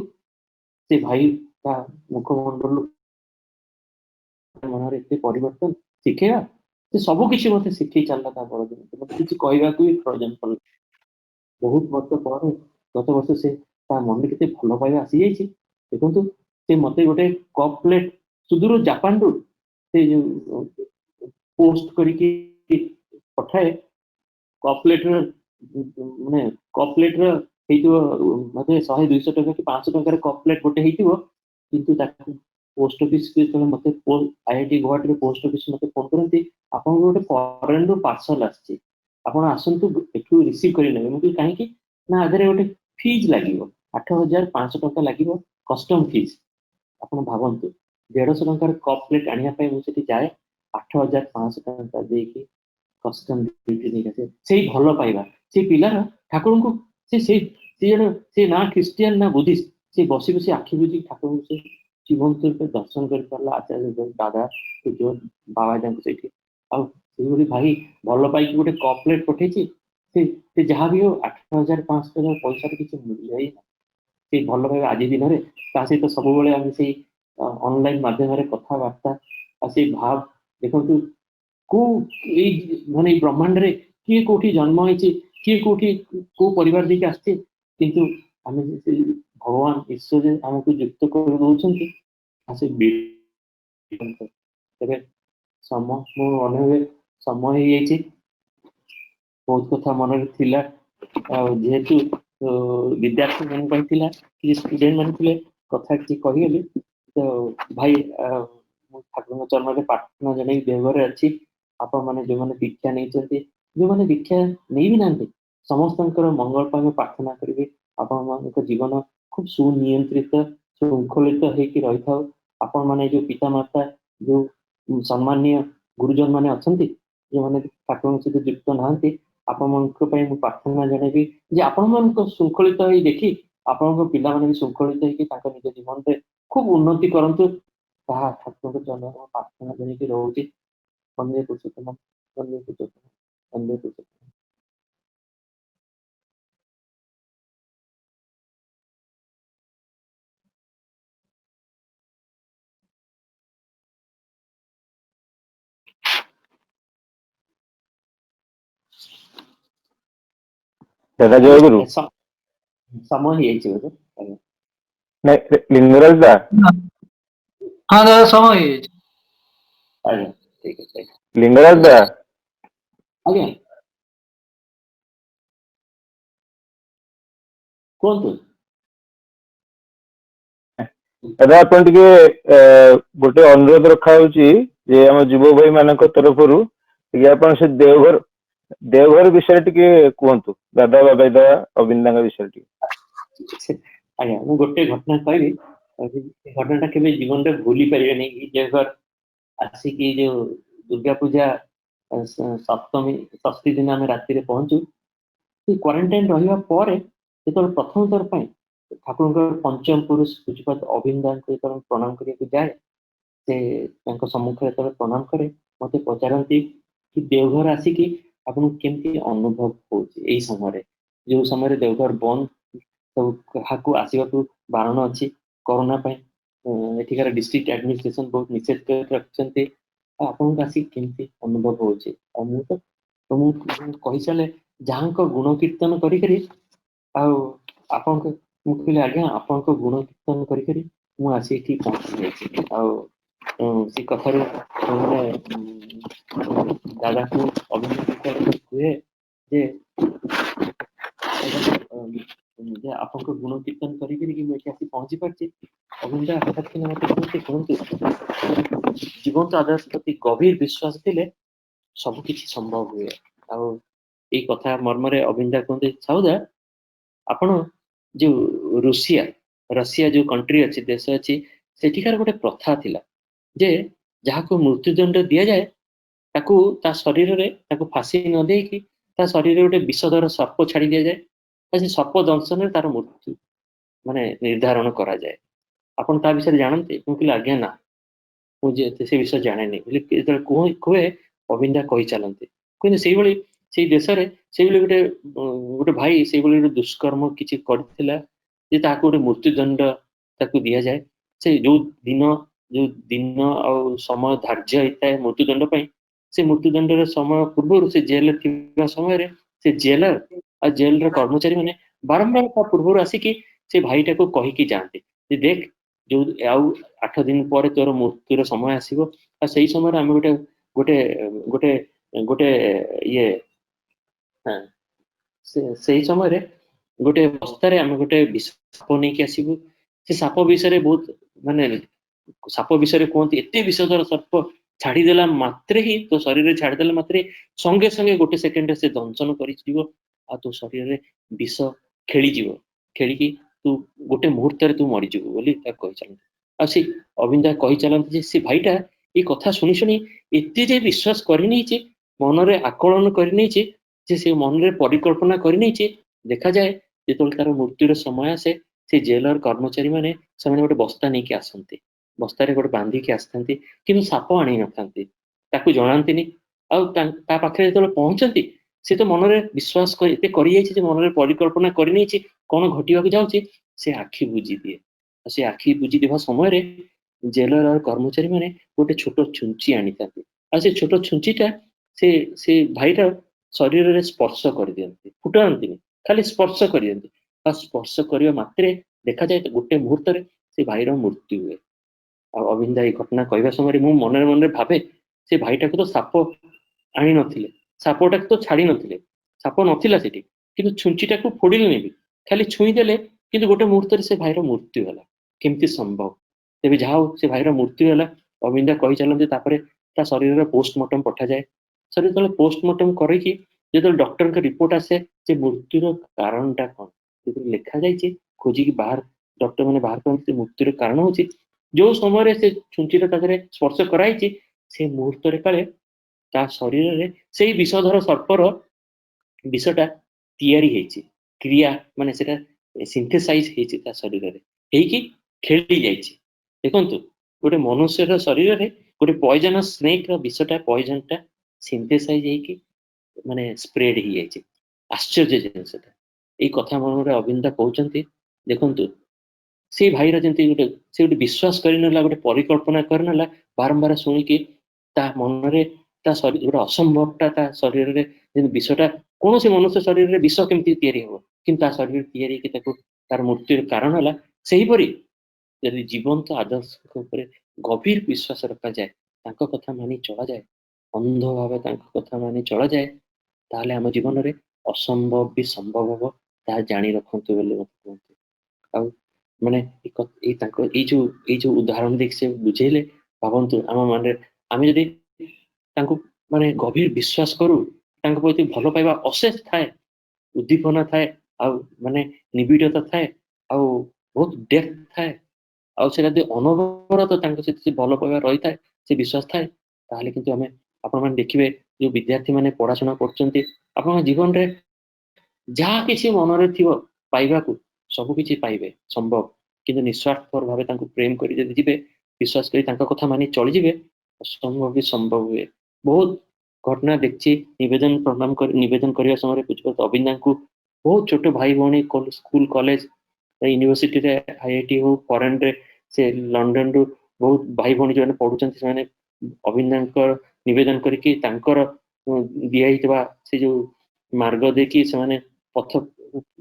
ସେ ଭାଇ ତା ମୁଖମଣ୍ଡଳରୁ ମନରେ ଏତେ ପରିବର୍ତ୍ତନ ଶିଖେଇବା, ସେ ସବୁ କିଛି ମତେ ଶିଖେଇ ଚାଲିଲା ତା ପରଦିନ। ମତେ କିଛି କହିବାକୁ ବି ପ୍ରয়োଜନ ପଡିଲା। ବହୁତ ବର୍ଷ ପରେ ଗତ ବର୍ଷ ସେ ତା ମନରେ କେତେ ଭଲ ପାଇବା ଆସିଯାଇଛି ଦେଖନ୍ତୁ। ସେ ମତେ ଗୋଟେ କପ୍ ପ୍ଲେଟ୍ ସୁଦୂର ଜାପାନରୁ ସେ ଯୋଉ ପୋଷ୍ଟ କରିକି ପଠାଏ। କପ୍ ପ୍ଲେଟ୍ର ମାନେ କପ୍ ପ୍ଲେଟ୍ର ହେଇଥିବ ମତେ 100-200 ଟଙ୍କା କି 500 ଟଙ୍କାର କପ୍ ପ୍ଲେଟ୍ ଗୋଟେ ହେଇଥିବ, କିନ୍ତୁ ତାକୁ ପୋଷ୍ଟ ଅଫିସ ଯେତେବେଳେ ମତେ ଆଇଆଇଟି ଗୌହାଟୀର ପୋଷ୍ଟ ଅଫିସ ମତେ ଫୋନ କରନ୍ତି, ଆପଣଙ୍କୁ ଗୋଟେ ଫରେନରୁ ପାର୍ସଲ ଆସିଛି, ଆପଣ ଆସନ୍ତୁ ଏଠୁ ରିସିଭ୍ କରି ନେବେ। ମୁଁ କହିଲି କାହିଁକି ନା ଆଦେହରେ ଗୋଟେ ଫିଜ୍ ଲାଗିବ, 8,500 ଟଙ୍କା ଲାଗିବ କଷ୍ଟମ ଫିଜ୍। ଆପଣ ଭାବନ୍ତୁ 150 ଟଙ୍କାର କପ୍ ପ୍ଲେଟ୍ ଆଣିବା ପାଇଁ ମୁଁ ସେଠି ଯାଏ, 8,500 ଟଙ୍କା ଦେଇକି କଷ୍ଟମ ଡ୍ୟୁଟି ନେଇକି ଆସେ। ସେଇ ଭଲ ପାଇବା ସେଇ ପିଲାର ଠାକୁରଙ୍କୁ, ସେ ଜଣେ ସେ ନା ଖ୍ରୀଷ୍ଟିଆନ ନା ବୁଦ୍ଧିଷ୍ଟ, ସେ ବସି ବସି ଆଖି ବୁଜି ଠାକୁରଙ୍କୁ ସେ ଜୀବନ୍ତ ରୂପେ ଦର୍ଶନ କରିପାରିଲା। ଆଚାର୍ଯ୍ୟ ଦାଦା ଯୋଉ ବାବା ଯାଙ୍କୁ ସେଇଠି, ଆଉ ସେଇଭଳି ଭାଇ ଭଲ ପାଇକି ଗୋଟେ କପ୍ ପ୍ଲେଟ୍ ପଠେଇଛି। ସେ ଯାହା ବି ହଉ 8,500 ଟଙ୍କା ପଇସାର କିଛି ମୂଲ୍ୟ ହିଁ ନାହିଁ। ସେଇ ଭଲ ପାଇବା ଆଜି ଦିନରେ ତା ସହିତ ସବୁବେଳେ ଆମେ ସେଇ ଅନଲାଇନ ମାଧ୍ୟମରେ କଥାବାର୍ତ୍ତା। ଆଉ ସେଇ ଭାବ ଦେଖନ୍ତୁ, କୋଉ ଏଇ ମାନେ ଏଇ ବ୍ରହ୍ମାଣ୍ଡରେ କିଏ କୋଉଠି ଜନ୍ମ ହେଇଛି, କିଏ କୋଉଠି କୋଉ ପରିବାର ଦେଇକି ଆସିଛି, କିନ୍ତୁ ଆମେ ସେ ଭଗବାନ ଈଶ୍ୱର ଆମକୁ ଯୁକ୍ତ କରି ଦଉଛନ୍ତି। ଆଉ ସେ ତେବେ ମୁଁ ମନେ ହୁଏ ସମୟ ହେଇଯାଇଛି, ବହୁତ କଥା ମନରେ ଥିଲା। ଆଉ ଯେହେତୁ ବିଦ୍ୟାର୍ଥୀ ମାନଙ୍କ ପାଇଁ ଥିଲା, କିଛି ଷ୍ଟୁଡେଣ୍ଟ ମାନେ ଥିଲେ, କଥା କିଛି କହିଗଲି ତ ଭାଇ ମୁଁ ଠାକୁରଙ୍କ ଚରଣରେ ପ୍ରାର୍ଥନା ଜଣାଇ ଦେହଘରେ ଅଛି। ଆପଣମାନେ ଯୋଉମାନେ ଦୀକ୍ଷା ନେଇଛନ୍ତି, ଯୋଉମାନେ ଦୀକ୍ଷା ନେଇ ବି ନାହାନ୍ତି, ସମସ୍ତଙ୍କର ମଙ୍ଗଳ ପାଇଁ ମୁଁ ପ୍ରାର୍ଥନା କରିବି। ଆପଣମାନଙ୍କ ଜୀବନ ଖୁବ ସୁନିୟନ୍ତ୍ରିତ ଶୃଙ୍ଖଳିତ ହେଇକି ରହିଥାଉ। ଆପଣମାନେ ଯୋଉ ପିତାମାତା, ଯୋଉ ସମ୍ମାନୀୟ ଗୁରୁଜନ ମାନେ ଅଛନ୍ତି, ଯୋଉମାନେ ଠାକୁରଙ୍କ ସହିତ ଯୁକ୍ତ ନାହାନ୍ତି, ଆପଣମାନଙ୍କ ପାଇଁ ମୁଁ ପ୍ରାର୍ଥନା ଜଣାଇବି ଯେ ଆପଣମାନଙ୍କ ଶୃଙ୍ଖଳିତ ହେଇ ଦେଖି ଆପଣଙ୍କ ପିଲାମାନେ ବି ଶୃଙ୍ଖଳିତ ହେଇକି ତାଙ୍କ ନିଜ ଜୀବନରେ ଖୁବ ଉନ୍ନତି କରନ୍ତୁ। ତାହା ଠାକୁରଙ୍କ ଚରଣରେ ପ୍ରାର୍ଥନା ଜଣାଇକି ରହୁଛି। ବନ୍ଦେ ପୁରୁଷୋତ୍ତମ, ବନ୍ଦେ ପୁରୁଷୋତ୍ତମ, ବନ୍ଦେ ପୁରୁଷୋତ୍ତମ। ଦାଦା ଜୟଗୁରୁ। ସମୟ ହେଇଯାଇଛି ବୋଧେ। ନାଇଁ ଲିଙ୍ଗରାଜ ଦା, ହଁ ଦାଦା ସମୟ ହେଇଯାଇଛି। ଆଜ୍ଞା ଠିକ ଅଛି लिंगराज दा ଆଜ୍ଞା କୁହନ୍ତୁ दादा आपण टिके गोटे अनुरोध रखा होची जे हम युव भाई मानक तरफरु टिके आपण से देवघर विषय टिके कहंतु दादा बाबा अविंदा विषय टिके ଆଜ୍ଞା ମୁଁ ଗୋଟେ ଘଟଣା କହିବି ସେ ଘଟଣାଟା କେବେ ଜୀବନରେ ଭୁଲି ପାରିବେନି ଦେଓଘର ଆସିକି ଯୋଉ ଦୁର୍ଗା ପୂଜା ସପ୍ତମୀ ଷଷ୍ଠୀ ଦିନ ଆମେ ରାତିରେ ପହଞ୍ଚୁ ସେ କ୍ୱାରେଣ୍ଟାଇନ ରହିବା ପରେ ଯେତେବେଳେ ପ୍ରଥମ ଥର ପାଇଁ ଠାକୁରଙ୍କର ପଞ୍ଚମ ପୁରୁଷ ପୂଜପାତ ଅଭିନ୍ଦାଙ୍କୁ ଯେତେବେଳେ ପ୍ରଣାମ କରିବାକୁ ଯାଏ ସେ ତାଙ୍କ ସମ୍ମୁଖରେ ଯେତେବେଳେ ପ୍ରଣାମ କରେ ମତେ ପଚାରନ୍ତି କି ଦେଓଘର ଆସିକି ଆପଣଙ୍କୁ କେମିତି ଅନୁଭବ ହଉଛି ଏଇ ସମୟରେ ଯୋଉ ସମୟରେ ଦେଓଘର ବନ୍ଦ ସବୁ କାହାକୁ ଆସିବାକୁ ବାରଣ ଅଛି କରୋନା ପାଇଁ ଏଠିକାର ଡିଷ୍ଟ୍ରିକ୍ଟ ଆଡମିନିଷ୍ଟ୍ରେସନ ବହୁତ ନିଷେଧ କରି ରଖିଛନ୍ତି ଆପଣଙ୍କୁ ଆସିକି କେମିତି ଅନୁଭବ ହଉଛି ଆଉ ମୁଁ କହିଚାଲେ ଯାହାଙ୍କ ଗୁଣ କୀର୍ତ୍ତନ କରିକରି ଆଉ ଆପଣଙ୍କ ମୁଁ କହିଲି ଆଜ୍ଞା ଆପଣଙ୍କ ଗୁଣ କୀର୍ତ୍ତନ କରିକରି ମୁଁ ଆସି ଏଠି ପହଞ୍ଚି ଯାଇଛି ଆଉ ସେ କଥାରୁ ମାନେ ଦାଦାକୁ ଅଭିନନ୍ଦନ କୁହେ ଯେ ଯେ ଆପଣଙ୍କ ଗୁଣ କୀର୍ତ୍ତନ କରିକିରି ମୁଁ ଏଠି ଆସି ପହଞ୍ଚି ପାରିଛି ଅଭିନନ୍ଦନ ହଠାତ୍ କିନା ମତେ କୁହନ୍ତୁ ଜୀବନ୍ତ ଆଦର୍ଶ ପ୍ରତି ଗଭୀର ବିଶ୍ୱାସ ଥିଲେ ସବୁ କିଛି ସମ୍ଭବ ହୁଏ ଆଉ ଏଇ କଥା ମର୍ମରେ ଅଭିନ୍ଦା କୁହନ୍ତି ସାଉଦା ଆପଣ ଯୋଉ ରଷିଆ ଯୋଉ କଣ୍ଟ୍ରି ଅଛି ଦେଶ ଅଛି ସେଠିକାର ଗୋଟେ ପ୍ରଥା ଥିଲା ଯେ ଯାହାକୁ ମୃତ୍ୟୁଦଣ୍ଡ ଦିଆଯାଏ ତାକୁ ତା ଶରୀରରେ ତାକୁ ଫାଶୀ ନ ଦେଇକି ତା ଶରୀରରେ ଗୋଟେ ବିଷଧର ସର୍ପ ଛାଡି ଦିଆଯାଏ ସେ ସର୍ପ ଦଂଶନରେ ତାର ମୃତ୍ୟୁ ମାନେ ନିର୍ଦ୍ଧାରଣ କରାଯାଏ ଆପଣ ତା ବିଷୟରେ ଜାଣନ୍ତି ମୁଁ କହିଲି ଆଜ୍ଞା ନା ମୁଁ ସେ ବିଷୟ ଜାଣେନି ବୋଲି ଯେତେବେଳେ କୁହେ ଅବିନ୍ଦା କହି ଚାଲନ୍ତି କିନ୍ତୁ ସେଇଭଳି ସେଇ ଦେଶରେ ସେଇଭଳି ଗୋଟେ ଭାଇ ସେଇଭଳି ଗୋଟେ ଦୁଷ୍କର୍ମ କିଛି କରିଥିଲା ଯେ ତାକୁ ଗୋଟେ ମୃତ୍ୟୁଦଣ୍ଡ ତାକୁ ଦିଆଯାଏ ସେ ଯୋଉ ଦିନ ଆଉ ସମୟ ଧାର୍ଯ୍ୟ ହେଇଥାଏ ମୃତ୍ୟୁଦଣ୍ଡ ପାଇଁ ସେ ମୃତ୍ୟୁଦଣ୍ଡର ସମୟ ପୂର୍ବରୁ ସେ ଜେଲରେ ଥିବା ସମୟରେ ସେ ଜେଲର ଆଉ ଜେଲର କର୍ମଚାରୀ ମାନେ ବାରମ୍ବାର ତା ପୂର୍ବରୁ ଆସିକି ସେ ଭାଇଟାକୁ କହିକି ଯାଆନ୍ତି ଯେ ଦେଖ ଯୋଉ ଆଉ 8 ଦିନ ପରେ ତୋର ମୃତ୍ୟୁର ସମୟ ଆସିବ ଆଉ ସେଇ ସମୟରେ ଆମେ ଗୋଟେ ଗୋଟେ ଗୋଟେ ଇଏ ସେଇ ସମୟରେ ଗୋଟେ ବସ୍ତାରେ ଆମେ ଗୋଟେ ସାପ ନେଇକି ଆସିବୁ ସେ ସାପ ବିଷୟରେ ବହୁତ ମାନେ ସାପ ବିଷୟରେ କୁହନ୍ତି ଏତେ ବିଷଧର ସର୍ପ ଛାଡିଦେଲା ମାତ୍ରେ ହିଁ ତୋ ଶରୀରରେ ଛାଡିଦେଲା ମାତ୍ରେ ସଙ୍ଗେ ସଙ୍ଗେ ଗୋଟେ ସେକେଣ୍ଡରେ ସେ ଦଂଶନ କରିଯିବ ଆଉ ତୋ ଶରୀରରେ ବିଷ ଖେଳିକି ତୁ ଗୋଟେ ମୁହୂର୍ତ୍ତରେ ତୁ ମରିଯିବୁ ବୋଲି ତାକୁ କହିଚାଲନ୍ତି ଆଉ ସେ ଅବିନ୍ଦା କହିଚାଲନ୍ତି ଯେ ସେ ଭାଇଟା ଏଇ କଥା ଶୁଣି ଶୁଣି ଏତେ ଯେ ବିଶ୍ୱାସ କରିନେଇଛି ମନରେ ଆକଳନ କରିନେଇଛି ଯେ ସେ ମନରେ ପରିକଳ୍ପନା କରିନେଇଛି ଦେଖାଯାଏ ଯେତେବେଳେ ତାର ମୃତ୍ୟୁର ସମୟ ଆସେ ସେ ଜେଲର କର୍ମଚାରୀ ମାନେ ସେମାନେ ଗୋଟେ ବସ୍ତା ନେଇକି ଆସନ୍ତି ବସ୍ତାରେ ଗୋଟେ ବାନ୍ଧିକି ଆସିଥାନ୍ତି କିନ୍ତୁ ସାପ ଆଣି ନଥାନ୍ତି ତାକୁ ଜଣାନ୍ତିନି ଆଉ ତା ପାଖରେ ଯେତେବେଳେ ପହଞ୍ଚନ୍ତି ସେ ତ ମନରେ ବିଶ୍ୱାସ ଏତେ କରିଯାଇଛି ଯେ ମନରେ ପରିକଳ୍ପନା କରିନେଇଛି କଣ ଘଟିବାକୁ ଯାଉଛି ସେ ଆଖି ବୁଜି ଦିଏ ଆଉ ସେ ଆଖି ବୁଜି ଦେବା ସମୟରେ ଜେଲର କର୍ମଚାରୀ ମାନେ ଗୋଟେ ଛୋଟ ଛୁଞ୍ଚି ଆଣିଥାନ୍ତି ଆଉ ସେ ଛୋଟ ଛୁଞ୍ଚିଟା ସେ ଭାଇର ଶରୀରରେ ସ୍ପର୍ଶ କରିଦିଅନ୍ତି ଫୁଟାନ୍ତିନି ଖାଲି ସ୍ପର୍ଶ କରିଦିଅନ୍ତି ଆଉ ସ୍ପର୍ଶ କରିବା ମାତ୍ରେ ଦେଖାଯାଏ ଗୋଟେ ମୁହୂର୍ତ୍ତରେ ସେ ଭାଇର ମୃତ୍ୟୁ ହୁଏ ଆଉ ଅବିନ୍ଦା ଏଇ ଘଟଣା କହିବା ସମୟରେ ମୁଁ ମନରେ ମନରେ ଭାବେ ସେ ଭାଇଟାକୁ ତ ସାପ ଆଣି ନଥିଲେ ସାପଟାକୁ ତ ଛାଡି ନଥିଲେ ସାପ ନଥିଲା ସେଠି କିନ୍ତୁ ଛୁଞ୍ଚିଟାକୁ ଫୋଡିଲେନି ବି ଖାଲି ଛୁଇଁ ଦେଲେ କିନ୍ତୁ ଗୋଟେ ମୁହୂର୍ତ୍ତରେ ସେ ଭାଇର ମୃତ୍ୟୁ ହେଲା କେମିତି ସମ୍ଭବ ତେବେ ଯାହା ହଉ ସେ ଭାଇର ମୃତ୍ୟୁ ହେଲା ଅବିନ୍ଦା କହିଚାଲନ୍ତି ତାପରେ ତା ଶରୀରରେ ପୋଷ୍ଟମର୍ଟମ ପଠାଯାଏ ସରି ଯେତେବେଳେ ପୋଷ୍ଟମର୍ଟମ କରିକି ଯେତେବେଳେ ଡକ୍ଟରଙ୍କ ରିପୋର୍ଟ ଆସେ ଯେ ମୃତ୍ୟୁର କାରଣଟା କଣ ଯେତେବେଳେ ଲେଖାଯାଇଛି ଖୋଜିକି ଡକ୍ଟର ମାନେ ବାହାର କରନ୍ତି ସେ ମୃତ୍ୟୁର କାରଣ ହଉଛି ଯୋଉ ସମୟରେ ସେ ଛୁଞ୍ଚିଟା ତା ଦେହରେ ସ୍ପର୍ଶ କରାଯାଇଛି ସେ ମୁହୂର୍ତ୍ତରେ କାଳେ ତା ଶରୀରରେ ସେଇ ବିଷଧର ସର୍ପର ବିଷଟା ତିଆରି ହେଇଛି କ୍ରିୟା ମାନେ ସେଟା ସିନ୍ଥେସାଇଜ ହେଇଛି ତା ଶରୀରରେ ହେଇକି ଖେଳି ଯାଇଛି ଦେଖନ୍ତୁ ଗୋଟେ ମନୁଷ୍ୟର ଶରୀରରେ ଗୋଟେ ପଏଜନସ୍ ସ୍ନେକର ବିଷଟା ପଏଜନଟା ସିନ୍ଥେସାଇଜ ହେଇକି ମାନେ ସ୍ପ୍ରେଡ ହେଇଯାଇଛି ଆଶ୍ଚର୍ଯ୍ୟ ଜିନିଷଟା ଏଇ କଥା ମନରେ ଅବିନ୍ଦା କହୁଛନ୍ତି ଦେଖନ୍ତୁ ସେ ଭାଇର ଯେମିତି ସେ ଗୋଟେ ବିଶ୍ୱାସ କରିନେଲା ଗୋଟେ ପରିକଳ୍ପନା କରିନେଲା ବାରମ୍ବାର ଶୁଣିକି ତା ମନରେ ତା ଶରୀର ଗୋଟେ ଅସମ୍ଭବଟା ତା ଶରୀରରେ ଯେମିତି ବିଷଟା କୌଣସି ମନୁଷ୍ୟ ଶରୀରରେ ବିଷ କେମିତି ତିଆରି ହବ କିନ୍ତୁ ତା ଶରୀରରେ ତିଆରି ହେଇକି ତାକୁ ତାର ମୃତ୍ୟୁର କାରଣ ହେଲା ସେହିପରି ଯଦି ଜୀବନ୍ତ ଆଦର୍ଶଙ୍କ ଉପରେ ଗଭୀର ବିଶ୍ୱାସ ରଖାଯାଏ ତାଙ୍କ କଥା ମାନି ଚଳାଯାଏ, ଅନ୍ଧ ଭାବେ ତାଙ୍କ କଥା ମାନି ଚଳାଯାଏ, ତାହେଲେ ଆମ ଜୀବନରେ ଅସମ୍ଭବ ବି ସମ୍ଭବ ହବ, ତାହା ଜାଣି ରଖନ୍ତୁ ବୋଲି ମତେ କୁହନ୍ତି। ଆଉ ମାନେ ଏଇ ଯୋଉ ଉଦାହରଣ ଦେଇକି ସେ ବୁଝେଇଲେ, ଭାବନ୍ତୁ ଆମ ମନରେ ଆମେ ଯଦି ତାଙ୍କୁ ମାନେ ଗଭୀର ବିଶ୍ୱାସ କରୁ, ତାଙ୍କ ପ୍ରତି ଭଲ ପାଇବା ଅଶେଷ ଥାଏ, ଉଦ୍ଦୀପନା ଥାଏ, ଆଉ ମାନେ ନିବିଡ଼ତା ଥାଏ, ଆଉ ବହୁତ ଡେପ୍ଥ ଥାଏ, ଆଉ ସେଟା ଯଦି ଅନବରତ ତାଙ୍କ ସହିତ ସେ ଭଲ ପାଇବା ରହିଥାଏ, ସେ ବିଶ୍ୱାସ ଥାଏ, ତାହେଲେ କିନ୍ତୁ ଆପଣମାନେ ଦେଖିବେ ଯୋଉ ବିଦ୍ୟାର୍ଥୀ ମାନେ ପଢାଶୁଣା କରୁଛନ୍ତି, ଆପଣଙ୍କ ଜୀବନରେ ଯାହା କିଛି ମନରେ ଥିବ ପାଇବାକୁ ସବୁ କିଛି ପାଇବେ ସମ୍ଭବ। କିନ୍ତୁ ନିଃସ୍ୱାର୍ଥ ଭାବେ ତାଙ୍କୁ ପ୍ରେମ କରି ଯଦି ଯିବେ, ବିଶ୍ୱାସ କରି ତାଙ୍କ କଥା ମାନି ଚଳିଯିବେ, ଅସମ୍ଭବ ବି ସମ୍ଭବ ହୁଏ। ବହୁତ ଘଟଣା ଦେଖିଛି। ନିବେଦନ କରିବା ସମୟରେ ପୂଜ୍ୟପାତ ଅବିନ୍ଦାଙ୍କୁ ବହୁତ ଛୋଟ ଭାଇ ଭଉଣୀ ସ୍କୁଲ କଲେଜ ୟୁନିଭର୍ସିଟିରେ IIT ହଉ ଫରେନରେ ସେ ଲଣ୍ଡନରୁ ବହୁତ ଭାଇ ଭଉଣୀ ଯୋଉମାନେ ପଢୁଛନ୍ତି, ସେମାନେ ଅବିନ୍ଦାଙ୍କ ନିବେଦନ କରିକି ତାଙ୍କର ଦିଆହେଇଥିବା ସେ ଯୋଉ ମାର୍ଗ ଦେଇକି ସେମାନେ ପଥ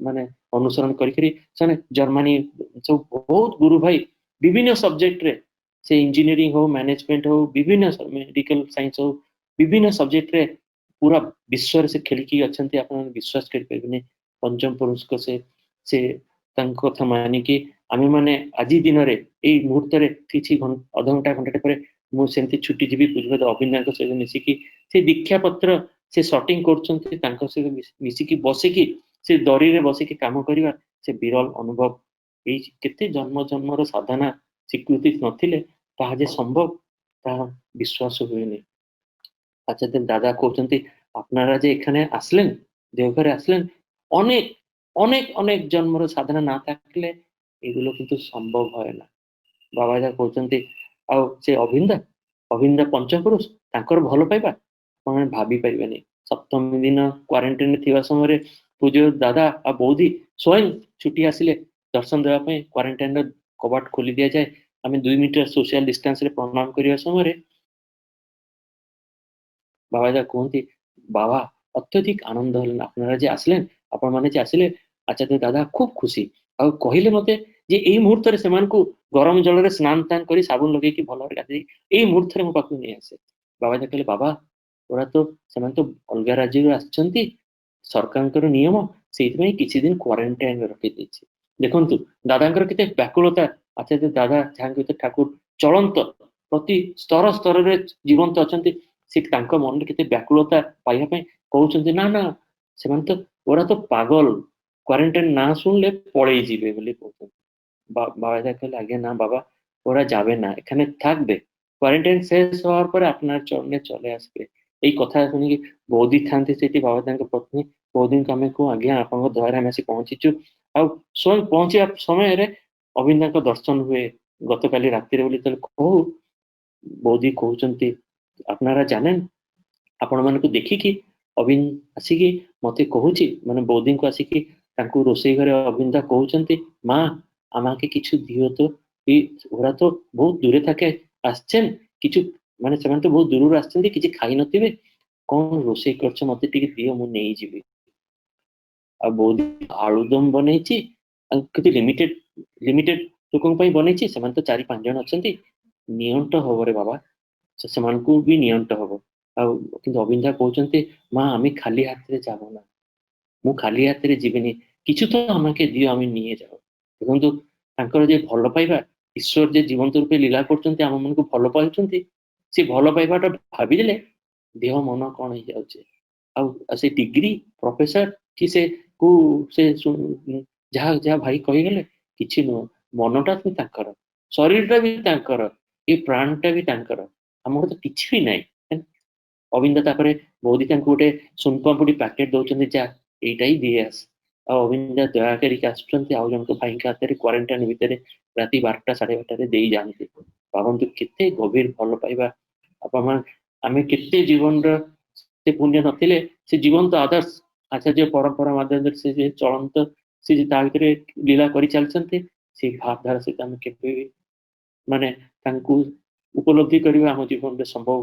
ମାନେ ଅନୁସରଣ କରିକିରି ସେମାନେ ଜର୍ମାନୀ ସବୁ ବହୁତ ଗୁରୁ ଭାଇ ବିଭିନ୍ନ ସବଜେକ୍ଟରେ, ସେ ଇଞ୍ଜିନିୟରିଂ ହଉ, ମ୍ୟାନେଜମେଣ୍ଟ ହଉ, ବିଭିନ୍ନ ମେଡିକାଲ ସାଇନ୍ସ ହଉ, ବିଭିନ୍ନ ସବଜେକ୍ଟରେ ପୁରା ବିଶ୍ୱରେ ସେ ଖେଳିକି ଅଛନ୍ତି। ଆପଣ ବିଶ୍ୱାସ କରିପାରିବେନି, ପଞ୍ଚମ ପୁରୁଷଙ୍କ ସେ ତାଙ୍କ କଥା ମାନିକି ଆମେମାନେ ଆଜି ଦିନରେ ଏଇ ମୁହୂର୍ତ୍ତରେ କିଛି ଅଧଘଣ୍ଟା ଘଣ୍ଟାଟେ ପରେ ମୁଁ ସେମିତି ଛୁଟି ଯିବି ପୂଜ୍ୟପାତ ଅବିନ୍ଦାଙ୍କ ସହିତ ମିଶିକି ସେ ଦୀକ୍ଷା ପତ୍ର ସେ ସଟିଂ କରୁଛନ୍ତି, ତାଙ୍କ ସହିତ ମିଶିକି ବସିକି ସେ ଦରିରେ ବସିକି କାମ କରିବା, ସେ ବିରଳ ଅନୁଭବ। ଏଇ କେତେ ଜନ୍ମ ଜନ୍ମର ସାଧନା ସ୍ୱୀକୃତି ନଥିଲେ ତାହା ଯେ ସମ୍ଭବ, ତାହା ବିଶ୍ୱାସ ହୁଏନି। আচ্ছা দাদা কହୁଛନ୍ତି আপনারা যে এখানে আসলেন, দেওঘরে আসলেন, অনেক অনেক অনেক জন্মর সাধনা না থাকলে এগুলো কিন্তু সম্ভব হয় না। ବାବା ଯା କହୁଛନ୍ତି, ଆଉ ସେ ଅଭିନ୍ଦା ପଞ୍ଚପୁରୁଷ, ତାଙ୍କର ଭଲ ପାଇବା ଆପଣ ଭାବି ପାରିବେନି। ସପ୍ତମୀ ଦିନ କ୍ୱାରେଣ୍ଟାଇନରେ ଥିବା ସମୟରେ ପୂଜ୍ୟ ଦାଦା ଆଉ ବୌଦି ସ୍ୱୟଂ ଛୁଟି ଆସିଲେ ଦର୍ଶନ ଦେବା ପାଇଁ, କ୍ୱାରେଣ୍ଟାଇନର କବାଟ ଖୋଲି ଦିଆଯାଏ, ଆମେ 2 ମିଟର ସୋସିଆଲ ଡିଷ୍ଟାନ୍ସରେ ପ୍ରଣାମ କରିବା ସମୟରେ ବାବା ଯା କୁହନ୍ତି, ବାବା ଅତ୍ୟଧିକ ଆନନ୍ଦ ହେଲେন, আপনারা যে আসলেন, ଆପଣମାନେ যে ଆସିଲେ ଆଚାର୍ଯ୍ୟ ଦାଦା ଖୁବ ଖୁସି। ଆଉ କହିଲେ ମତେ ଯେ ଏଇ ମୁହୂର୍ତ୍ତରେ ସେମାନଙ୍କୁ ଗରମ ଜଳରେ ସ୍ନାନ ତାନ କରି ସାବୁନ ଲଗେଇକି ଭଲରେ ଗାଧେଇ ଏଇ ମୁହୂର୍ତ୍ତରେ ମୋ ପାଖକୁ ନେଇ ଆସେ। ବାବା ଯା କହିଲେ, ବାବା ସେମାନେ ତ ଅଲଗା ରାଜ୍ୟରୁ ଆସିଛନ୍ତି, ସରକାରଙ୍କର ନିୟମ, ସେଇଥିପାଇଁ କିଛି ଦିନ କ୍ୱାରେଣ୍ଟାଇନରେ ରଖିଦେଇଛି। ଦେଖନ୍ତୁ ଦାଦାଙ୍କର କେତେ ବ୍ୟାକୁଳତା। ଆଚାର୍ଯ୍ୟ ଦାଦା ଯାହାଙ୍କ ଭିତରେ ଠାକୁର ଚଳନ୍ତ ପ୍ରତି ସ୍ତର ସ୍ତରରେ ଜୀବନ୍ତ ଅଛନ୍ତି, ସେ ତାଙ୍କ ମନରେ କେତେ ବ୍ୟାକୁଳତା ପାଇବା ପାଇଁ କହୁଛନ୍ତି, না না ସେମାନେ ତ ওরা তো পাগল, কোয়ারেন্টাইন না শুনলে পড়েই যাবে বলে কହୁଛନ୍ତି। বাবা যা कहले, আগে না বাবা, ওরা যাবে না, এখানে থাকবে, কোয়ারেন্টাইন শেষ হওয়ার পরে আপনার চরণে চলে আসবে। এই কথা শুনিକି ବୌଦି ଥାନ୍ତି ସେଠି, ବାବା ତାଙ୍କ ପତ୍ନୀ ବୌଦିଙ୍କୁ ଆମେ କହୁ, ଆଜ୍ଞା ଆପଣଙ୍କ ଦ୍ୱାରରେ ଆମେ ଆସି ପହଞ୍ଚିଛୁ। ଆଉ ସ୍ୱୟଂ ପହଞ୍ଚିବା ସମୟରେ ଅବିନ୍ଦାଙ୍କ ଦର୍ଶନ ହୁଏ ଗତକାଲି ରାତିରେ ବୋଲି ଯେତେବେଳେ କହୁ, ବୌଦି କହୁଛନ୍ତି, আপনারা জানেন, ଆପଣମାନଙ୍କୁ ଦେଖିକି ଅବିନ୍ଦ ଆସିକି ମତେ କହୁଛି, ମାନେ ବୌଦିଙ୍କୁ ଆସିକି ତାଙ୍କୁ ରୋଷେଇ ଘରେ ଅବିନ୍ଦା କହୁଛନ୍ତି, মা আমাকে কিছু দিও তো, ওরা তো ବହୁତ ଦୂরে থাকে আসছেন, কিছু ମାନେ ସେମାନେ ତ ବହୁତ ଦୂରରୁ ଆସିଛନ୍ତି, କିଛି ଖାଇ ନଥିବେ, କଣ ରୋଷେଇ କରିଛ ମତେ ଟିକେ ଦିଅ, ମୁଁ ନେଇଯିବି। ଆଉ ବୌଦି ଆଳୁଦମ ବନେଇଛି, ଆଉ କିଛି ଲିମିଟେଡ ଲୋକଙ୍କ ପାଇଁ ବନେଇଛି, ସେମାନେ ତ 4-5 ଜଣ ଅଛନ୍ତି, ନିଅଣ୍ଟ ହବରେ ବାବା, ସେମାନଙ୍କୁ ବି ନିଅଣ୍ଟ ହବ। ଆଉ କିନ୍ତୁ ଅବିନ୍ଦା କହୁଛନ୍ତି, ମା ଆମେ ଖାଲି ହାତରେ যাব না, ମୁଁ ଖାଲି ହାତରେ ଯିବିନି, কিছু ତ আমাকে ଦିଅ, ଆମେ নিয়ে যাও। ଦେଖନ୍ତୁ ତାଙ୍କର ଯେ ଭଲ ପାଇବା, ଈଶ୍ୱର ଯେ ଜୀବନ୍ତ ରୂପେ ଲୀଳା କରୁଛନ୍ତି, ଆମ ମାନଙ୍କୁ ଭଲ ପାଉଛନ୍ତି, ସେ ଭଲ ପାଇବାଟା ଭାବିଦେଲେ ଦେହ ମନ କଣ ହେଇଯାଉଛି। ଆଉ ସେ ଡିଗ୍ରୀ ପ୍ରଫେସର କି ସେ ଯାହା ଯାହା ଭାଇ କହିଗଲେ କିଛି ନୁହଁ, ମନଟା ବି ତାଙ୍କର, ଶରୀରଟା ବି ତାଙ୍କର, ଏ ପ୍ରାଣଟା ବି ତାଙ୍କର, ଆମର ତ କିଛି ବି ନାହିଁ। ଅବିନ୍ଦା ତାପରେ ବୌଦି ତାଙ୍କୁ ଗୋଟେ ସୁନପାମ୍ପୁଡି ପ୍ୟାକେଟ ଦଉଛନ୍ତି, ଯା ଏଇଟା ହିଁ ଦେଇ ଆସ। ଆଉ ଅବିନ୍ଦା ଦୟା କରିକି ଆସୁଛନ୍ତି, ଆଉ ଜଣଙ୍କ ଭାଇଙ୍କ ହାତରେ କ୍ୱାରେଣ୍ଟାଇନ ଭିତରେ ରାତି 12ଟା 12:30ରେ ଦେଇ ଯାଆନ୍ତି। ଭାବନ୍ତୁ କେତେ ଗଭୀର ଭଲ ପାଇବା। ଆମେ କେତେ ଜୀବନର ସେ ପୁଣ୍ୟ ନଥିଲେ, ସେ ଜୀବନ୍ତ ଆଦର୍ଶ ଆଚାର୍ଯ୍ୟ ପରମ୍ପରା ମାଧ୍ୟମରେ ସେ ଯେ ଚଳନ୍ତ, ସେ ଯେ ତା ଭିତରେ ଲୀଳା କରିଚାଲିଛନ୍ତି, ସେଇ ଭାବଧାରା ସହିତ ଆମେ କେବେ ବି ମାନେ ତାଙ୍କୁ ଉପଲବ୍ଧି କରିବା ଆମ ଜୀବନରେ ସମ୍ଭବ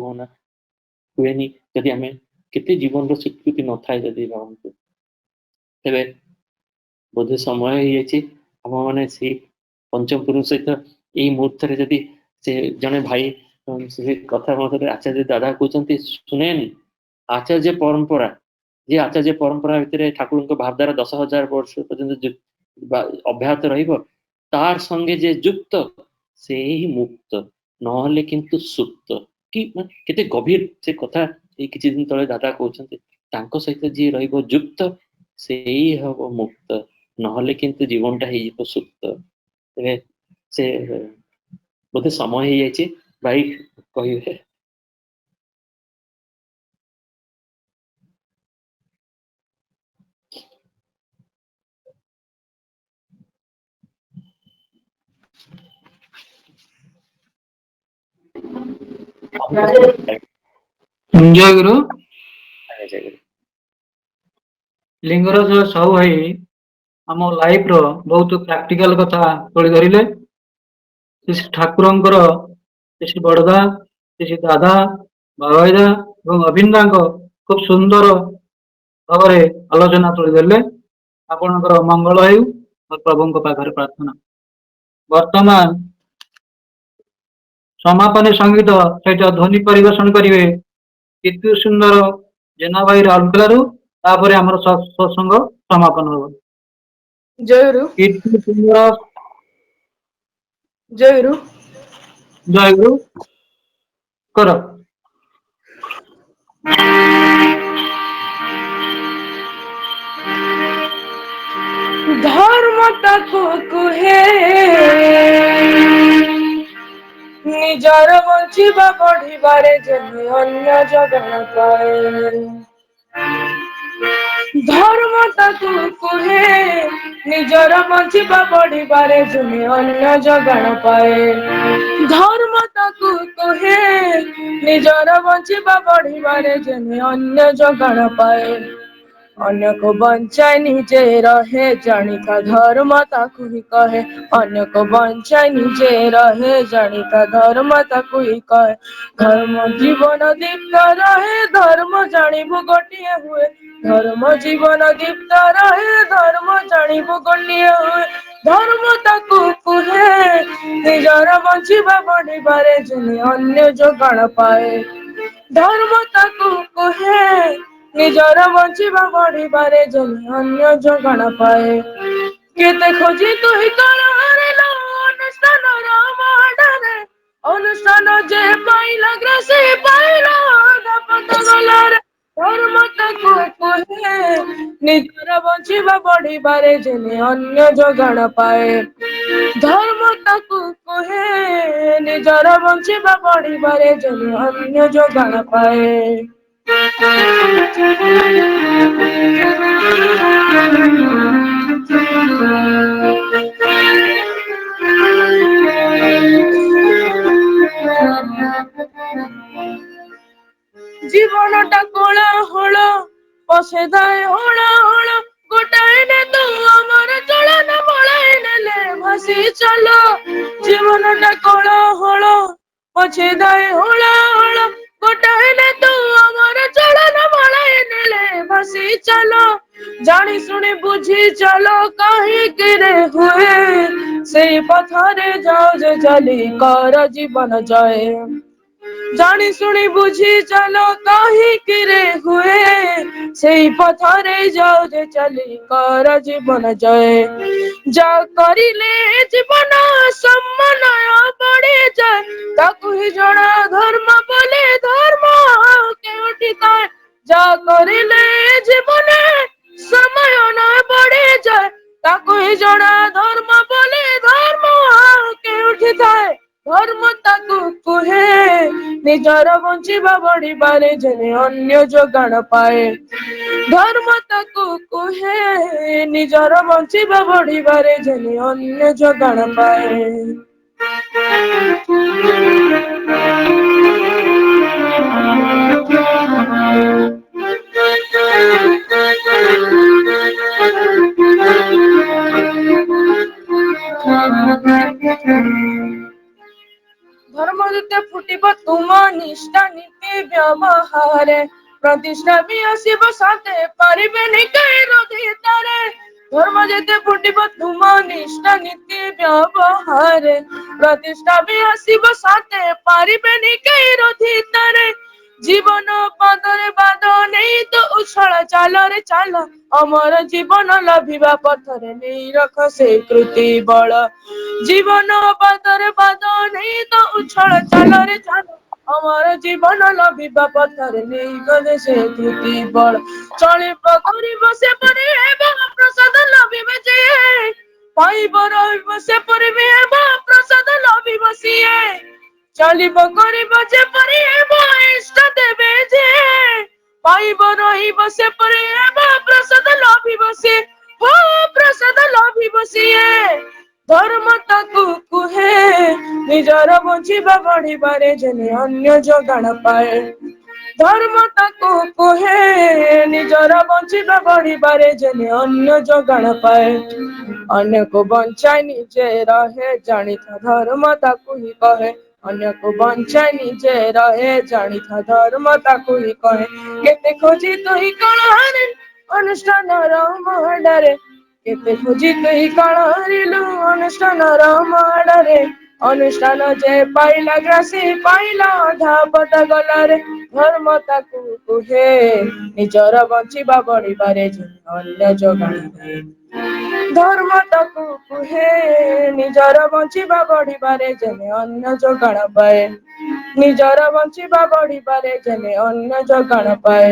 ହୁଏନି, ଯଦି ଆମେ କେତେ ଜୀବନର ସ୍ୱୀକୃତି ନଥାଏ ଯଦି ଭାବନ୍ତୁ। ତେବେ ବୋଧେ ସମୟ ହେଇଯାଇଛି, ଆପଣମାନେ ସେଇ ପଞ୍ଚମ ପୁରୁଷ ସହିତ ଏଇ ମୁହୂର୍ତ୍ତରେ ଯଦି ସେ ଜଣେ ଭାଇ से कथा मध्य आचार्य दादा कहते सुनेन आचार्य परंपरा जे आचार्य परंपरा भितर ठाकुर भावधारा 10,000 वर्ष पर्यंत अब्याहत रहिबो तार संगे जे युक्त से ही मुक्त नहले किंतु सुप्त कि केते गभीर से कथा किछि दिन तले दादा कहते तांको सहित जी रहिबो युक्त से ही हबो मुक्त नहले किंतु जीवनटा ही सुप्त तेरे से बोधे समय ही जाइए भाई कहिए ଜୟ ଗୁରୁ ଲିଙ୍ଗରାଜ ସାହୁ ଭାଇ ଆମ ଲାଇଫ ର ବହୁତ ପ୍ରାକ୍ଟିକାଲ କଥା ତୋଳି ଧରିଲେ। ଶ୍ରୀ ଠାକୁରଙ୍କର ଶ୍ରୀ ବଡଦା ଶ୍ରୀ ଦାଦା ବାବାଇଦା ଏବଂ ଅଭିନ୍ଦାଙ୍କ ଖୁବ ସୁନ୍ଦର ଭାବରେ ଆଲୋଚନା ତୋଳି ଧରିଲେ। ଆପଣଙ୍କର ମଙ୍ଗଳ ହେଉ ମୋର ପ୍ରଭୁଙ୍କ ପାଖରେ ପ୍ରାର୍ଥନା। ବର୍ତ୍ତମାନ ସମାପନୀ ସଙ୍ଗୀତ ସହିତ ଧ୍ୱନି ପରିବେଷଣ କରିବେ କୀର୍ତ୍ତି ସୁନ୍ଦର ଜେନା ଭାଇ ରାଉରକେଲାରୁ। ତାପରେ ଆମର ସତ୍ସଙ୍ଗ ସମାପନ ହବ। ଜୟଗୁରୁ କୀର୍ତ୍ତି ସୁନ୍ଦର ଜୟଗୁରୁ ଜୟଗୁରୁ କର। ଧର୍ମ ତାକୁ କୁହେ ନିଜର ବଞ୍ଚିବା ବଢିବାରେ ଯେବେ ଅନ୍ୟ ଜଗଣ ପାଏ। ଧର୍ମ ତାକୁ କୁହେ ନିଜର ବଞ୍ଚିବା ବଢିବାରେ ଯେବେ ଅନ୍ୟ ଜଗଣ ପାଏ। ଧର୍ମ ତାକୁ କୁହେ ନିଜର ବଞ୍ଚିବା ବଢିବାରେ ଯେବେ ଅନ୍ୟ ଜଗଣ ପାଏ। ଅନ୍ୟକୁ ବଞ୍ଚାଇ ନିଜେ ରହେ ଜାଣିକା ଧର୍ମ ତାକୁ ହିଁ କହେ। ଅନ୍ୟକୁ ବଞ୍ଚାଇ ନିଜେ ରହେ ଜାଣିକା ଧର୍ମ ତାକୁ ହିଁ କହେ। ଧର୍ମ ଜୀବନ ଦୀପ୍ତ ରହେ ଧର୍ମ ଜାଣିବୁ ଗୋଟିଏ ହୁଏ। ଧର୍ମ ଜୀବନ ଦୀପ୍ତ ରହେ ଧର୍ମ ଜାଣିବୁ ଗୋଟିଏ ହୁଏ। ଧର୍ମ ତାକୁ କୁହେ ନିଜର ବଞ୍ଚିବା ବଢିବାରେ ଯେନେ ଅନ୍ୟ ଯୋଗାଣ ପାଏ। ଧର୍ମ ତାକୁ କୁହେ ନିଜର ବଞ୍ଚିବା ବଢିବାରେ ଯେନେ ଅନ୍ୟ ଯୋଗାଣ ପାଏ। କେତେ ଖୋଜି ତୁହି କଣ ହାରିଲ ଅନୁଷ୍ଠାନର ମହାଡରେ। ଅନୁଷ୍ଠାନ ଯେ ପାଇଲା ଗ୍ରାସୀ ପାଇଲା ପଦ ଗଲାରେ। ଧର୍ମ ତାକୁ କୁହେ ନିଜର ବଞ୍ଚିବା ବଢିବାରେ ଯେନେ ଅନ୍ୟ ଯୋଗାଣ ପାଏ। ଧର୍ମ ତାକୁ କୁହେ ନିଜର ବଞ୍ଚିବା ବଢିବାରେ ଯେନେ ଅନ୍ୟ ଯୋଗାଣ ପାଏ। জীবনটা কোলাহল পশেদায় হল হল গোটাই নে তু আমার চলন বলাই নেলে ভাসি চলো। জীবনটা কোলাহল পশেদায় হল হল গোটাই নে তু আমার চলন বলাই নেলে ভাসি চলো। জানি শুনি বুঝি চলো কাহিকি রে হুয়ে সেই পথরে যাও যে চলি কর জীবন জয়। জানি শুনি বুঝি চলো কাহিকি রে হুয়ে সেই পথরে যাও যে চলি কর জীবন জয়। যা করিলে জীবন সম্মানয় বড়ে যায় তাকু হি জনা ধর্ম বলে ধর্ম কেউটি ଥାଏ। যা করিলে জীবনে সময় নয় বড়ে যায় তাকু হি জনা ধর্ম বলে ধর্ম কেউটি ଥାଏ। ধর্ম তাକୁ କୁହେ ନିଜର ବଞ୍ଚିବା ବଢିବାରେ ଯେନେ ଅନ୍ୟ ଯୋଗାଣ ପାଏ। ଧର୍ମ ତାକୁ କୁହେ ନିଜର ବଞ୍ଚିବା ବଢିବାରେ ଯେନେ ଅନ୍ୟ ଯୋଗାଣ ପାଏ। ধর্ম যেতে ফুটিব তুম নিষ্ঠা নীতি ব্যবহারে প্রতিষ্ঠা বি আসিব সাথে পারিবেনি কেই রোধিতারে। ধর্ম যেতে ফুটিব তুম নিষ্ঠা নীতি ব্যবহারে ପ୍ରତିଷ୍ଠା ବି ଆସିବ ସାଥେ ପାରିବେନି କେହି ରୋଧିତରେ ଜୀବନ ପାଦରେ ବାଦ ନେଇ ତ ଉଛଳ ଚାଲରେ ଚାଲ ଅମର ଜୀବନ ଲଭିବା ପଥରେ ନେଇ ରଖ ସେ କୃତି ବଳ ଜୀବନ ପାଦରେ ବାଦ ନେଇ ତ ଉଛଳ ଚାଲରେ ଚାଲ ଅମର ଜୀବନ ଲଭିବା ପଥରେ ନେଇ ଗଲେ ସେ କୃତି ବଳ ଚଳିବ କରିବ ସେପରି ହେବ ପ୍ରସାଦ ଲଭିବେ ଯିଏ ପାଇବ ରହିବ ସେପରି ବି ହେବ ପ୍ରସାଦ ଲଭିବ ସିଏ ଚାଲିବ କରିବ ଯେପରି ହେବ ଇଷ୍ଟ ଦେବେ ଯେ ପାଇବ ରହିବ ସେପରି ହେବ ପ୍ରସାଦ ଲଭିବ ସିଏ ହୋ ପ୍ରସାଦ ଲଭିବ ସିଏ ଧର୍ମ ତାକୁ କୁହେ ନିଜର ବଞ୍ଚିବା ବଢିବାରେ ଯେନେ ଅନ୍ୟ ଯୋଗାଣ ପାଏ ଧର୍ମ ତାକୁ କୁହେ ନିଜର ବଞ୍ଚିବା ବଢିବାରେ ଯେନେ ଅନ୍ୟ ଯୋଗାଣ ପାଏ ଅନ୍ୟକୁ ବଞ୍ଚାଇ ନିଜେ ରହେ ଜାଣିଥା ଧର୍ମ ତାକୁ ହିଁ କହେ ଅନ୍ୟକୁ ବଞ୍ଚାଇ ନିଜେ ରହେ ଜାଣିଥା ଧର୍ମ ତାକୁ ହିଁ କହେ କେତେ ଖୋଜି ତୁହି କଣ ହାରେ ଅନୁଷ୍ଠାନର ମହଡରେ କେତେ ଖୋଜି ତୁହି କଣ ହାରିଲୁ ଅନୁଷ୍ଠାନର ମହଡରେ ଅନୁଷ୍ଠାନ ଯେ ପାଇଲା ଗ୍ରାସୀ ପାଇଲା ଅଧା ପଦ ଗଲାରେ ଧର୍ମ ତାକୁ କୁହେ ନିଜର ବଞ୍ଚିବା ବଢିବାରେ ଯେ ଅନ୍ୟ ଯୋଗାଣ ଧର୍ମ ତାକୁ କୁହେ ନିଜର ବଞ୍ଚିବା ବଢିବାରେ ଯେନେ ଅନ୍ୟ ଯୋଗାଣ ପାଏ ନିଜର ବଞ୍ଚିବା ବଢିବାରେ ଯେନେ ଅନ୍ୟ ଯୋଗାଣ ପାଏ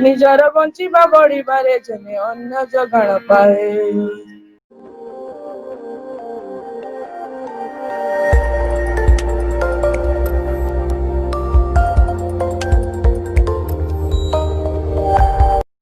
ନିଜର ବଞ୍ଚିବା ବଢିବାରେ ଯେନେ ଅନ୍ୟ ଯୋଗାଣ ପାଏ